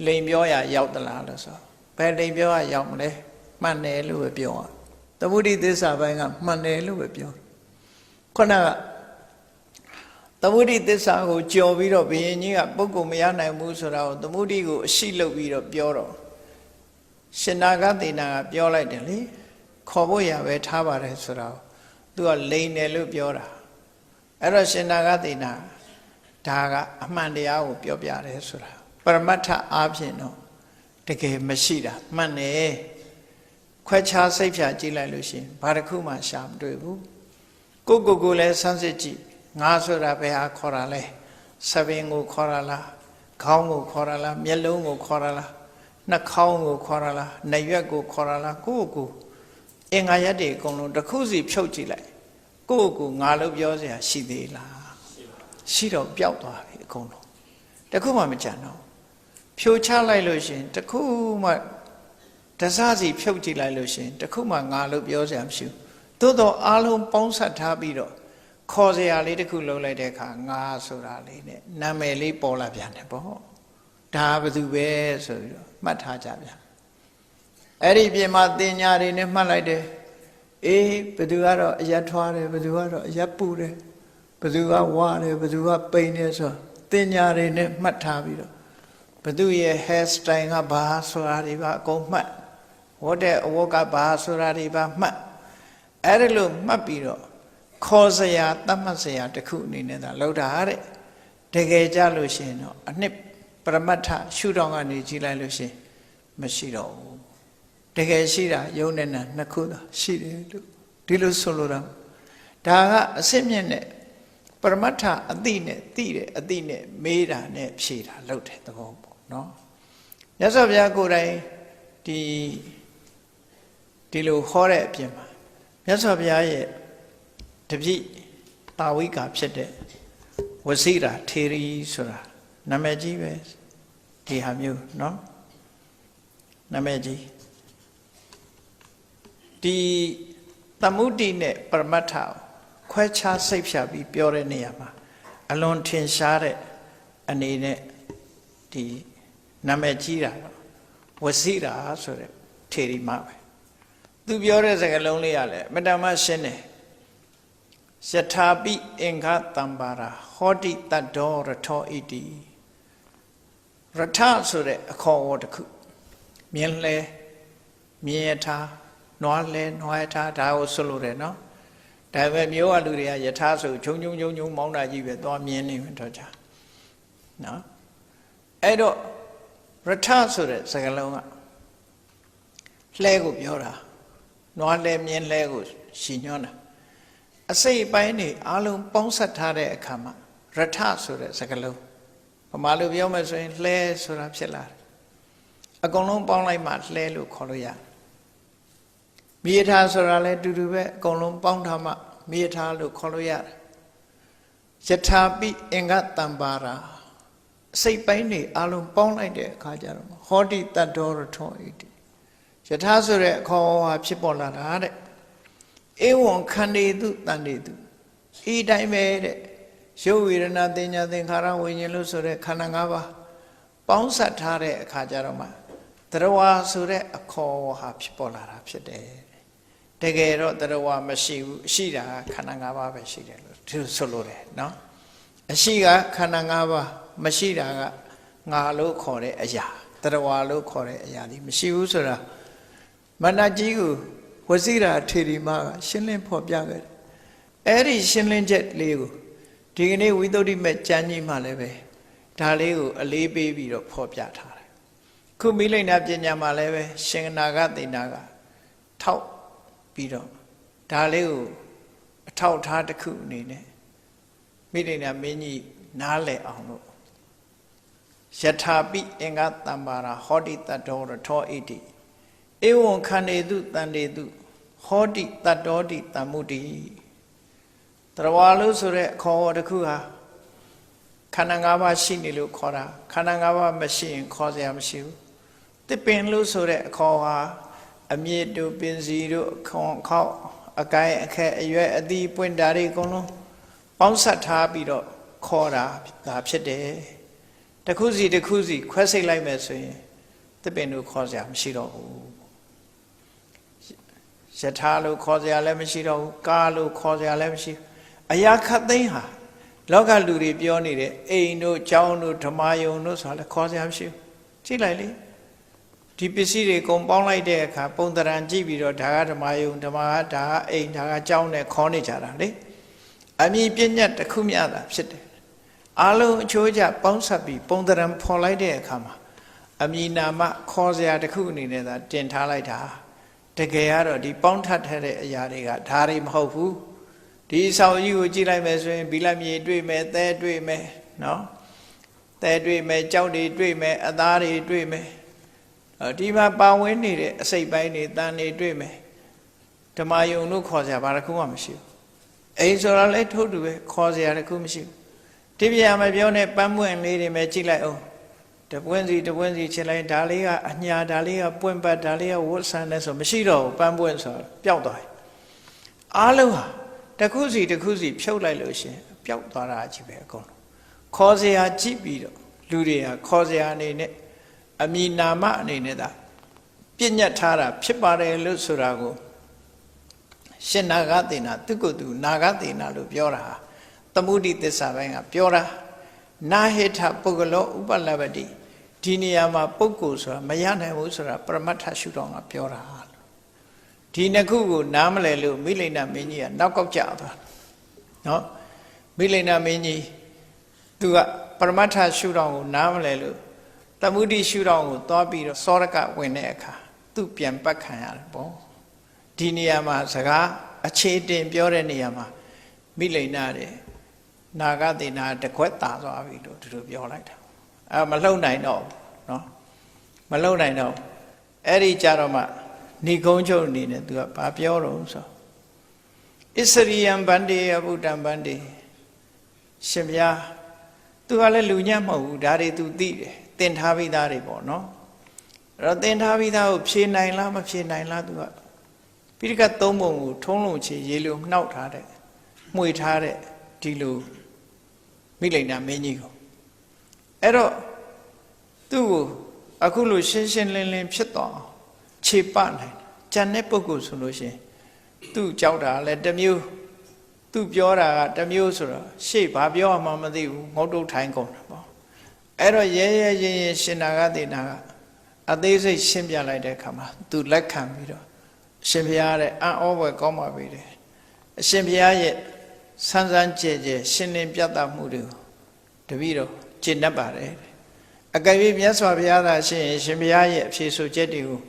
လိန်ပြောရရောက်သလားလို့ဆိုဘယ်လိန်ပြောရရောက်မလဲမှန်တယ်လို့ပဲပြောရသမုဒိသစ္စာပိုင်းကမှန်တယ်လို့ပဲပြောခုနကသမုဒိသစ္စာကိုကြော်ပြီးတော့ဘုရင်ကြီးကပုဂ္ဂိုလ်မရနိုင်ဘူးဆိုတာကိုသမုဒိကိုအရှိလုပ်ပြီးတော့ပြောတော့ရှင်နာဂသေနာကပြောလိုက်တယ်လေခေါ်ဖို့ရပဲထားပါတယ်ဆိုတာကိုသူကလိန်တယ်လို့ပြောတာအဲ့တော့ရှင်နာဂသေနာဒါကအမှန်တရားကိုပြောပြတယ်ဆိုတာပရမတ္ထအားဖြင့်တော့တကယ်မရှိတာမှန်တယ်ခွဲခြားစိတ်ဖြာကြည့်လိုက်လို့ရှိရင်ဘာတစ်ခုမှရှာမတွေ့ဘူးကိုလည်းဆန်းစစ်ကြည့်ငါဆိုတာဘယ်ဟာခေါ်တာလဲသပင်ကိုခေါ်တာလားခေါင်းကိုခေါ်တာလားမျက်လုံးကိုခေါ်တာလားနှာခေါင်းကိုခေါ်တာလားနာရွက်ကိုခေါ်တာလားကိုအင်္ဂါရက်တွေအကုန်လုံးတစ်ခုစီဖြုတ်ကြည့်လိုက်ကိုငါလို့ပြောစရာရှိသေးလားရှိတော့ပျောက်သွားပြီအကုန်လုံးတစ်ခုမှမကြံတော့ဖြိုချလိုက်လို့ရှိရင်တစ်ခုမှတစားစီဖြုတ်ကြည့်လိုက်လို့ရှိရင်တစ်ခုမှငါလို့ပြောစရာမရှိဘူးသို့တော့အားလုံးပေါင်းစပ်ထားပြီးတော့ခေါ်စရာလေးတစ်ခုလုံးလိုက်တဲ့အခါငါဆိုတာလေးနဲ့နာမည်လေးပေါ်လာပြန်တယ်ပေါ့ဒါဘယ်သူပဲဆိုပြီးတော့မှတ်ထားကြပြန်အဲ့ဒီပြင်မှာတင်ညာတွေနဲ့မှတ်လိုက်တယ်အေးဘယ်သူကတော့အရက်ထွားတယ်ဘယ်သူကတော့အရက်ပူတယ်ဘယ်သူကဝါတယ်ဘယ်သူကပိန်တယ်ဆိုတင်ညာတွေနဲ့မှတ်ထားပြီးတော့ဘယ်သူရဲ့ hair style ကဘာဆိုတာတွေပါအကုန်မှတ်ဝတ်တဲ့အဝတ်ကဘာဆိုတာတွေပါမှတ်အဲ့ဒါလို့မှတ်ပြီးတော့ ခေါ်စရာတတ်မှတ်စရာတစ်ခုအနေနဲ့သာလောက်တာတဲ့တကယ်ကြလို့ရှိရင်တော့အနှစ်ပရမတ္ထရှုထောင့်ကနေကြည့်လိုက်လို့ရှိရင်မရှိတော့ဘူးတကယ်ရှိတာယုံနဲ့နာနှစ်ခုသာရှိတယ်လို့ဒီလိုဆိုလိုတာဒါကအစစ်မြင့်နဲ့ပရမတ္ထအတိနဲ့သိတယ်အတိနဲ့မေးတာနဲ့ဖြေတာလောက်တယ်သဘောပေါ့နော်မြတ်စွာဘုရားကိုယ်တိုင်ဒီလိုဟောတဲ့အပြင်မှာမြတ်စွာဘုရားရဲ့တပည့်တာဝိကာဖြစ်တဲ့ဝစီရာထေရီဆိုတာနာမည်ကြီးပဲဒီဟာမျိုးเนาะနာမည်ကြီးဒီသမုဒ္ဒိနဲ့ပရမတ္ထခွဲခြားစိတ်ဖြာပြီးပြောတဲ့နေရာမှာအလွန်ထင်ရှားတဲ့အနေနဲ့ဒီနာမည်ကြီးတာဝစီရာဆိုတဲ့ထေရီမပဲသူပြောတဲ့စကားလုံးလေးရလဲမတ္တမရှင်းတယ်ယထာပိအင်္ဂတံပါရာဟောတိတတ္တောရထောဣတိရထဆိုတဲ့အခေါ်အဝေါ်တစ်ခုမြင်လဲမြင်ရထားနွားလဲနွားရထားဒါကိုဆိုလိုတယ်နော်ဒါပေမဲ့မျိုးကလူတွေကယထာဆိုဂျုံဂျုံဂျုံဂျုံမောင်းတာကြီးပဲသွားမြင်နေမှတော့ကြာနော်အဲ့တော့ရထဆိုတဲ့စကားလုံးကလှဲကိုပြောတာနွားလဲမြင်လဲကိုရှင်းညွှန်းတာအစိတ်ပိုင်းနေအားလုံးပေါင်းဆက်ထားတဲ့အခါမှာရထဆိုတဲ့စကားလုံးဗမာလိုပြောမယ်ဆိုရင်လှဲဆိုတာဖြစ်လာတယ်အကုန်လုံးပေါင်းလိုက်မှလှဲလို့ခေါ်လို့ရတယ်မိယထာဆိုတာလည်းတူတူပဲအကုန်လုံးပေါင်းထားမှမိယထာလို့ခေါ်လို့ရတယ်ယထာပိအင်္ဂတံပါရာအစိတ်ပိုင်းနေအားလုံးပေါင်းလိုက်တဲ့အခါကျတော့ဟောတိတတ္တောရထောဣတိယထာဆိုတဲ့အခေါ်အဝါဖြစ်ပေါ်လာတာတဲ့ဧဝံခန္တေတုတန်တေတုဤတိုင်းပဲတဲ့ရုပ်ဝေဒနာသင်ညာသင်္ခါရဝိညာဉ်လို့ဆိုတဲ့ခန္ဓာ၅ပါးပေါင်းစပ်ထားတဲ့အခါကျတော့မှတရဝါဆိုတဲ့အခေါ်ဟာဖြစ်ပေါ်လာတာဖြစ်တယ်တကယ်တော့တရဝါမရှိဘူးရှိတာခန္ဓာ၅ပါးပဲရှိတယ်လို့ဒီဆိုလို့တယ်နော်အရှိကခန္ဓာ၅ပါးမရှိတာကငါလို့ခေါ်တဲ့အရာတရဝါလို့ခေါ်တဲ့အရာဒီမရှိဘူးဆိုတာမဏ္ဍကြီးကိုဝစီရာထေရီမကရှင်းလင်းဖော်ပြခဲ့တယ်အဲ့ဒီရှင်းလင်းချက်လေးကိုဒီကနေ့ဝိသုဒ္ဓိမဲ့ကျမ်းကြီးမှလည်းပဲဒါလေးကိုအလေးပေးပြီးတော့ဖော်ပြထားတယ်ခုမိလိန်နာပညာမှာလည်းပဲရှင်နာဂသေနာကထောက်ပြီးတော့ဒါလေးကိုအထောက်ထားတစ်ခုအနေနဲ့မိလိန်နာမင်းကြီးနားလည်အောင်လို့ယထာပိအင်္ဂတံပါရာဟောတိတတ္တောရထောဣတိဧဝံခန္တေတုတန်တေတုဟောတိတတ္တောတိတမ္မုတိတရဝါလို့ဆိုတဲ့ခေါ်ဝေါ်တစ်ခုဟာခန္ဓာ၅ပါးရှိနေလို့ခေါ်တာခန္ဓာ၅ပါးမရှိရင်ခေါ်စရာမရှိဘူးတစ်ပင်လို့ဆိုတဲ့အခေါ်ဟာအမြင့်တို့ပင်စီတို့ခေါက်အကိုင်းအခက်အရွယ်အသီးပွင့်တာတွေအကုန်လုံးပေါင်းစပ်ထားပြီးတော့ခေါ်တာဒါဖြစ်တယ်တစ်ခုစီတစ်ခုစီခွဲစိတ်လိုက်မယ်ဆိုရင်တစ်ပင်တို့ခေါ်စရာမရှိတော့ဘူးယထာလို့ခေါ်စရာလည်းမရှိတော့ဘူးကာလို့ခေါ်စရာလည်းမရှိအရာခတ်သိမ်းဟာလောကလူတွေပြောနေတဲ့အိမ်တို့ကျောင်းတို့ဓမ္မယုံတို့ဆိုတာလည်းခေါ်စရာမရှိဘူးကြည့်လိုက်လေဒီပစ္စည်းတွေကုန်ပေါင်းလိုက်တဲ့အခါပုံတရံကြည့်ပြီးတော့ဒါကဓမ္မယုံဓမ္မကဒါကအိမ်ဒါကကျောင်းနဲ့ခေါ်နေကြတာလေအမြင်ပညာတစ်ခုမျှတာဖြစ်တယ်အလုံးအချိုးကျပေါင်းဆက်ပြီးပုံတရံဖော်လိုက်တဲ့အခါမှာအမြင်နာမခေါ်စရာတစ်ခုအနေနဲ့သာတင်ထားလိုက်တာတကယ်ကတော့ဒီပေါင်းထပ်ထားတဲ့အရာတွေကဒါတွေမဟုတ်ဘူးဒီဆောင်ကြီးကိုကြည့်လိုက်မယ်ဆိုရင်ဘီလမြေတွေ့မယ်သဲတွေ့မယ်နော်သဲတွေ့မယ်ကြောက်တွေတွေ့မယ်အသားတွေတွေ့မယ်ဒီမှာပါဝင်နေတဲ့အစိတ်ပိုင်းတွေတန်တွေတွေ့မယ်ဓမ္မယုံတို့ခေါ်စရာဘာတစ်ခုမှမရှိဘူးအိမ်ဆိုတာလည်းထို့တူပဲခေါ်စရာတစ်ခုမရှိဘူးဒီပြာမပြောနဲ့ပန်းပွင့်လေးတွေပဲကြည့်လိုက်အောင်တပွင့်စီချစ်လိုက်ဒါလေးကအညာဒါလေးကပွင့်ပတ်ဒါလေးကဝတ်ဆန်တယ်ဆိုမရှိတော့ဘူးပန်းပွင့်ဆိုပျောက်သွားတယ်အားလုံးဟာတစ်ခုစီဖြုတ်လိုက်လို့ရှင်ပျောက်သွားတာကြီးပဲအကုန်လုံးခေါ်စရာကြည့်ပြီးတော့လူတွေကခေါ်စရာအနေနဲ့အမည်နာမအနေနဲ့သာပြညတ်ထားတာဖြစ်ပါတယ်လို့ဆိုတာကိုရှင်နာဂသေနာသူကုတုနာဂသေနာလို့ပြောတာသမုဒိသစ္စာပိုင်းကပြောတာနာဟိထပုဂ္ဂလောဥပလဗ္ဗတိဒီနေရာမှာပုဂ္ဂိုလ်ဆိုတာမရနိုင်ဘူးဆိုတာပရမတ္ထရှုတော်ကပြောတာဒီနှစ်ခုကိုနားမလည်လို့မိလိန်နာမင်းကြီးကနောက်ကောက်ကြသွား နော်မိလိန်နာမင်းကြီးသူကပရမတ္ထရှုထောင့်ကိုနားမလဲလို့သမုဒိရှုထောင့်ကိုသွားပြီးတော့စောရကဝင်တဲ့အခါသူပြန်ပတ်ခံရတယ်ပေါ့ဒီနေရာမှာစကားအခြေတင်ပြောတဲ့နေရာမှာမိလိန်နာတဲ့နာဂသေနာတခွက်တာသွားပြီလို့သူတို့ပြောလိုက်တာမလှုပ်နိုင်တော့ဘူးနော်မလှုပ်နိုင်တော့အဲ့ဒီကြတော့မှဏိကုံးချုပ်အနေနဲ့သူကဘာပြောတော့ဆိုဣစရိယံဗန္တိအဘုဒ္ဓံဗန္တိရှင်ဗျာသူကလည်းလူညံ့မဟုတ်ဘူးဒါတွေသူသိတယ်သင်ထားပြီးသားတွေပေါ့နော်အဲ့တော့သင်ထားပြီးသားကိုဖြေနိုင်လားမဖြေနိုင်လားသူကပိဋကတ်သုံးပုံကိုထုံးလုံးချေရေလိုနှောက်ထားတဲ့မှွေထားတဲ့ဒီလိုမိလိန်နာမင်းကြီးကိုအဲ့တော့သူ့ကိုအခုလိုရှင်းရှင်းလင်းလင်းဖြစ်သွားခြေပနိုင်ကြံတဲ့ပုဂ္ဂိုလ်ဆိုလို့ရှိရင်သူ့ကြောက်တာလည်းတစ်မျိုးသူပြောတာကတစ်မျိုးဆိုတော့ရှေ့ဘာပြောမှမသိဘူးငုတ်တုတ်ထိုင်ကုန်တာပေါ့အဲ့တော့ရဲရဲရင်ရင်ရှင်နာဂသေနာကအသေးစိတ်ရှင်းပြလိုက်တဲ့အခါမှာသူလက်ခံပြီးတော့အရှင်ဘုရားတဲ့အံ့ဩဖွယ်ကောင်းပါပြီတယ်အရှင်ဘုရားရဲ့ဆန်းဆန်းကြဲကြဲရှင်းလင်းပြသမှုတွေကိုတပည့်တော်ကျင့်တတ်ပါတယ်အကယ်၍မြတ်စွာဘုရားသာရှင်ရှင်ဘုရားရဲ့အဖြေဆိုချက်တွေကို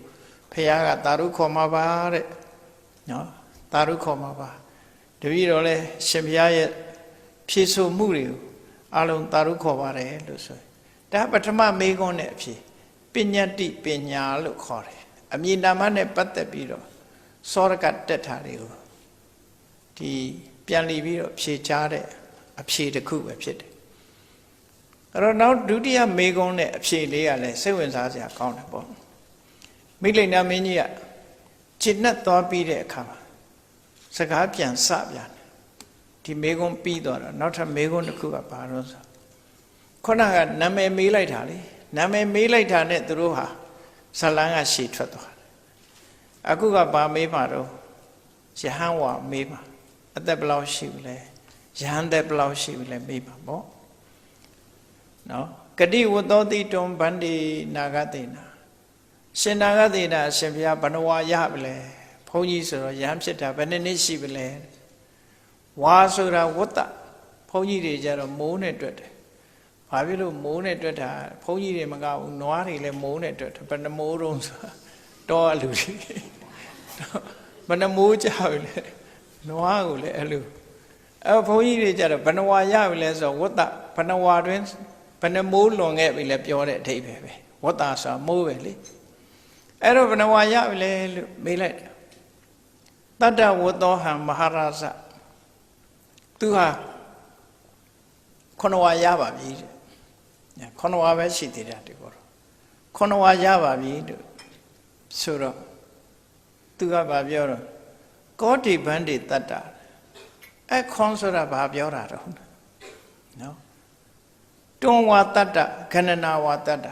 ဘုရားကတာရုခေါ်မှာပါတဲ့နော်တာရုခေါ်မှာပါတပည့်တော်လည်းရှင်ဘုရားရဲ့ဖြေဆိုမှုတွေကိုအလုံးတာရုခေါ်ပါတယ်လို့ဆိုဒါပထမမေခွန်းနဲ့အဖြေပညာတိပညာလို့ခေါ်တယ်အမည်နာမနဲ့ပတ်သက်ပြီးတော့စောရကတက်တာတွေကိုဒီပြန်လီပြီးတော့ဖြေချတဲ့အဖြေတစ်ခုပဲဖြစ်တယ်အဲ့တော့နောက်ဒုတိယမေခွန်းနဲ့အဖြေလေးကလည်းစိတ်ဝင်စားစရာကောင်းတယ်ပေါ့မိလိန်နာမင်းကြီးကจิตနဲ့သွားပြီးတဲ့အခါမှာစကားပြန်စပြန်တယ်ဒီမေခွန်းပြီးတော့နောက်ထပ်မေခွန်းတစ်ခုကဘာလို့ဆိုခုနကနာမည်မေးလိုက်တာလေနာမည်မေးလိုက်တာနဲ့သူတို့ဟာဇလန်းကရှည်ထွက်သွားတယ်အခုကဘာမေးမှာတော့ယဟန်ဝါမေးမှာအသက်ဘယ်လောက်ရှိပြီလဲယဟန်သက်ဘယ်လောက်ရှိပြီလဲမေးပါပေါ့နော်ဂတိဝတ္တောတိတွန်ဗန္တိနာဂသေနာရှင်နာဂသေနာအရှင်ဘုရားဘဏ္ဍဝါရပြီလဲဘုန်းကြီးဆိုတော့ယဟန်ဖြစ်တာဘယ်နှစ်ရှိပြီလဲဝါဆိုတာဝတ္တဘုန်းကြီးတွေကြတော့မိုးနဲ့တွက်တယ်ဘာဖြစ်လို့မိုးနဲ့တွက်တာဘုန်းကြီးတွေမကဘူးနွားတွေလည်းမိုးနဲ့တွက်တယ်ဘယ်နှမိုးတုံးဆိုတော့အလူတွေဘယ်နှမိုးကြပြီလဲနွားကိုလည်းအဲ့လိုဘုန်းကြီးတွေကြတော့ဘဏ္ဍဝါရပြီလဲဆိုတော့ဝတ္တဘဏ္ဍဝါတွင်ဘယ်နှမိုးလွန်ခဲ့ပြီလဲပြောတဲ့အဓိပ္ပာယ်ပဲဝတ္တဆိုတာမိုးပဲလေအဲ့တော့ဘဏ္ဍဝါရပြီလဲလို့မေးလိုက်တတ္တဝတ္တောဟံမဟာရာဇသူဟာ9ဝါရပါပြီ9ဝါပဲရှိသေးတယ်ဒီကော9ဝါရပါပြီလို့ဆိုတော့သူကဘာပြောတော့ကောတိဗန္တိတတ္တခွန်ဆိုတာဘာပြောတာတော့နော်တွန်ဝါတတ္တခဏနာဝါတတ္တ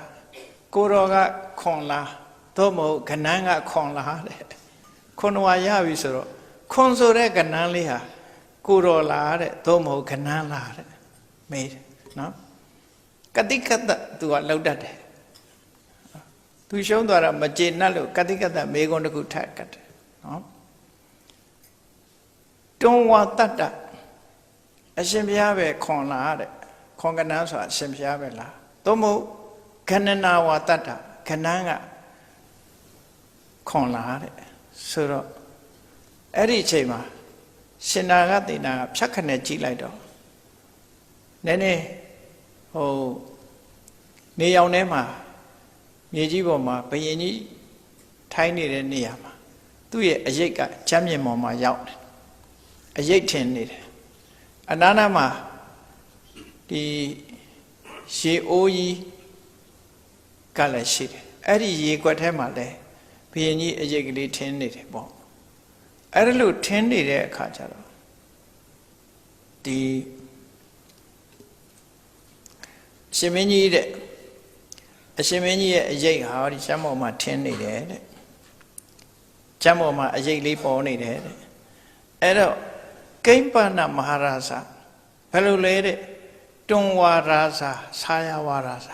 ကိုတော်ကခွန်လားသို့မဟုတ်ခဏန်းကခွန်လားတဲ့9ဝါရပြီဆိုတော့ခွန်ဆိုတဲ့ခဏန်းလေးဟာကိုတော်လားတဲ့သို့မဟုတ်ခဏန်းလားတဲ့မေးတယ်နော်ကတိကတ္တသူကလောက်တတ်တယ်သူရှုံးသွားတာမကျေနပ်လို့ကတိကတ္တမေခွန်းတစ်ခုထပ်ကတ်တယ်နော်တွန်ဝါတတ္တအရှင်ဘုရားပဲခွန်လားတဲ့ခွန်ကဏန်းဆိုတာအရှင်ဘုရားပဲလားသို့မဟုတ်ခဏနာဝါတတ္တခဏန်းကခွန်လားတဲ့ဆိုတော့အဲ့ဒီအချိန်မှာရှင်နာဂသေနာကဖြတ်ခနဲ့ကြည့်လိုက်တော့နည်းနည်းနေရောင်ထဲမှာမြေကြီးပေါ်မှာဘယင်ကြီးထိုင်းနေတဲ့နေရာမှာသူ့ရဲ့အရိပ်ကချမ်းမြေပေါ်မှာရောက်တယ်အရိပ်ထင်နေတယ်အနားနာမှာဒီရေအိုးကြီးကလည်းရှိတယ်အဲ့ဒီရေကွက်ထဲမှာလည်းဘယင်ကြီးအရိပ်ကလေးထင်းနေတယ်ပေါ့အဲ့ဒါလို့ထင်းနေတဲ့အခါကျတော့ဒီရှင်မင်းကြီးတဲ့အရှင်မင်းကြီးရဲ့အရိပ်ဟာဒီချမ်းပေါ်မှာထင်းနေတယ်တဲ့ချမ်းပေါ်မှာအရိပ်လေးပေါ်နေတယ်တဲ့အဲ့တော့ကိမ္ပနမဟာရာဇဘယ်လိုလဲတဲ့တွန်ဝါရာဇဆာယဝါရာဇ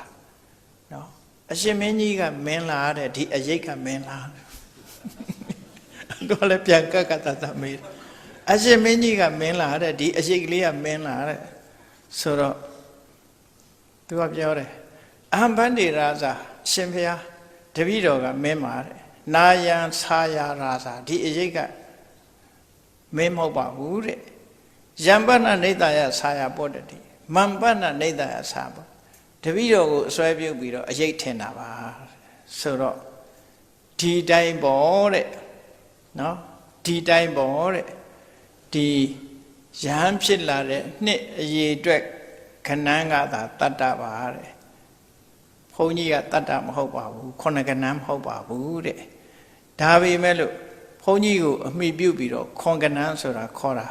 နော်အရှင်မင်းကြီးကမင်းလားတဲ့ဒီအရိပ်ကမင်းလားတော့လည်းပြန်ကတ်ကတ်တမေး အရှင်မင်းကြီးကမင်းလာတဲ့ဒီအရှိတ်ကလေးကမင်းလာတဲ့ဆိုတော့သူကပြောတယ်အဟံဗန္တိရာဇာရှင်ဖျားတပည့်တော်ကမင်းပါတဲ့နာယံဆာယာရာဇာဒီအရှိတ်ကမင်းမဟုတ်ပါဘူးတဲ့ယံပဏနေတယဆာယာပောတတိမံပဏနေတယဆာပေါ့တပည့်တော်ကိုအစွဲပြုတ်ပြီးတော့အရေးထင်တာပါဆိုတော့ဒီတိုင်းပေါ့တဲ့နော်ဒီတိုင်းပေါ့တဲ့ဒီယဟန်ဖြစ်လာတဲ့နှစ်အရေးအတွက်ခဏန်းကသာတတ္တပါတဲ့ဘုန်းကြီးကတတ္တမဟုတ်ပါဘူးခုနှစ်ခဏန်းမဟုတ်ပါဘူးတဲ့ဒါပေမဲ့လို့ဘုန်းကြီးကိုအမိပြုတ်ပြီးတော့ခွန်ခဏန်းဆိုတာခေါ်တာ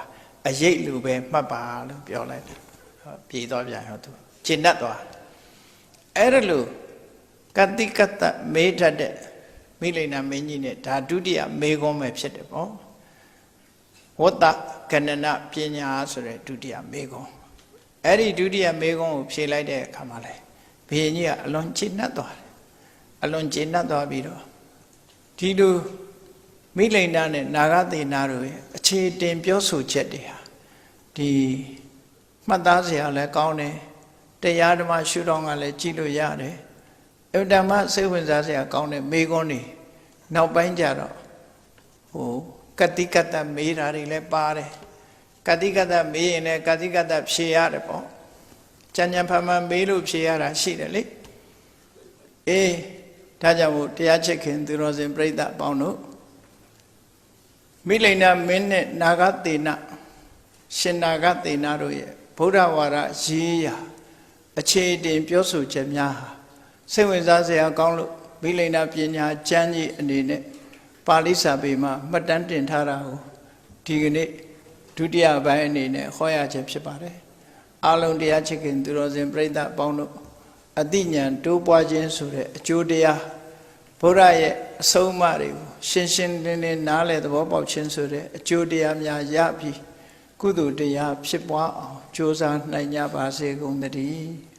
အရေးလူပဲမှတ်ပါလို့ပြောလိုက်တယ်ပြေးသွားပြန်ရောသူကျင့်တတ်သွားအဲ့ဒါလို့ကတိကတ္တမေးတတ်တဲ့မိလိန်နာမင်းကြီးနဲ့ဒါဒုတိယမေခွန်းပဲဖြစ်တယ်ပေါ့ဝတ္တကဏနပညာဆိုတဲ့ဒုတိယမေခွန်းအဲ့ဒီဒုတိယမေခွန်းကိုဖြေလိုက်တဲ့အခါမှာလေဘုရင်ကြီးကအလွန်ကျေနပ်သွားတယ်အလွန်ကျေနပ်သွားပြီးတော့ဒီလိုမိလိန်နာနဲ့နာဂသေနာတို့ရဲ့အခြေတင်ပြောဆိုချက်တွေဟာဒီမှတ်သားစရာလည်းကောင်းတယ်တရားဓမ္မရှုထောင့်ကလည်းကြည့်လို့ရတယ်အဝတ္တမစိတ်ဝင်စားစရာကောင်းတဲ့မေခွန်းတွေနောက်ပိုင်းကျတော့ဟိုကတိကတ္တမေးတာတွေလည်းပါတယ်ကတိကတ္တမေးရင်လည်းကတိကတ္တဖြေရတယ်ပေါ့ကြံကြံဖန်ဖန်မေးလို့ဖြေရတာရှိတယ်လေအေးဒါကြောင့်မို့တရားချစ်ခင်သူတော်စင်ပြိဿအပေါင်းတို့မိလိန်နာမင်းနဲ့နာဂသေနရှင်နာဂသေနတို့ရဲ့ဗုဒ္ဓဝါဒရေးရာအခြေတင်ပြောဆိုချက်များဟာစိတ်ဝင်စားစရာကောင်းလို့မိလိန်နာပညာကျမ်းကြီးအနေနဲ့ပါဠိစာပေမှာမှတ်တမ်းတင်ထားတာကိုဒီကနေ့ဒုတိယပိုင်းအနေနဲ့ဟောရခြင်းဖြစ်ပါတယ်အလုံးတရားချစ်ခင်သူတော်စင်ပြိဿအပေါင်းတို့အသိဉာဏ်တိုးပွားခြင်းဆိုတဲ့အကျိုးတရားဘုရားရဲ့အဆုံးအမတွေကိုရှင်းရှင်းလင်းလင်းနားလည်သဘောပေါက်ခြင်းဆိုတဲ့အကျိုးတရားများရပြီးကုသိုလ်တရားဖြစ်ပွားအောင်ကြိုးစားနိုင်ကြပါစေကုန်သတည်း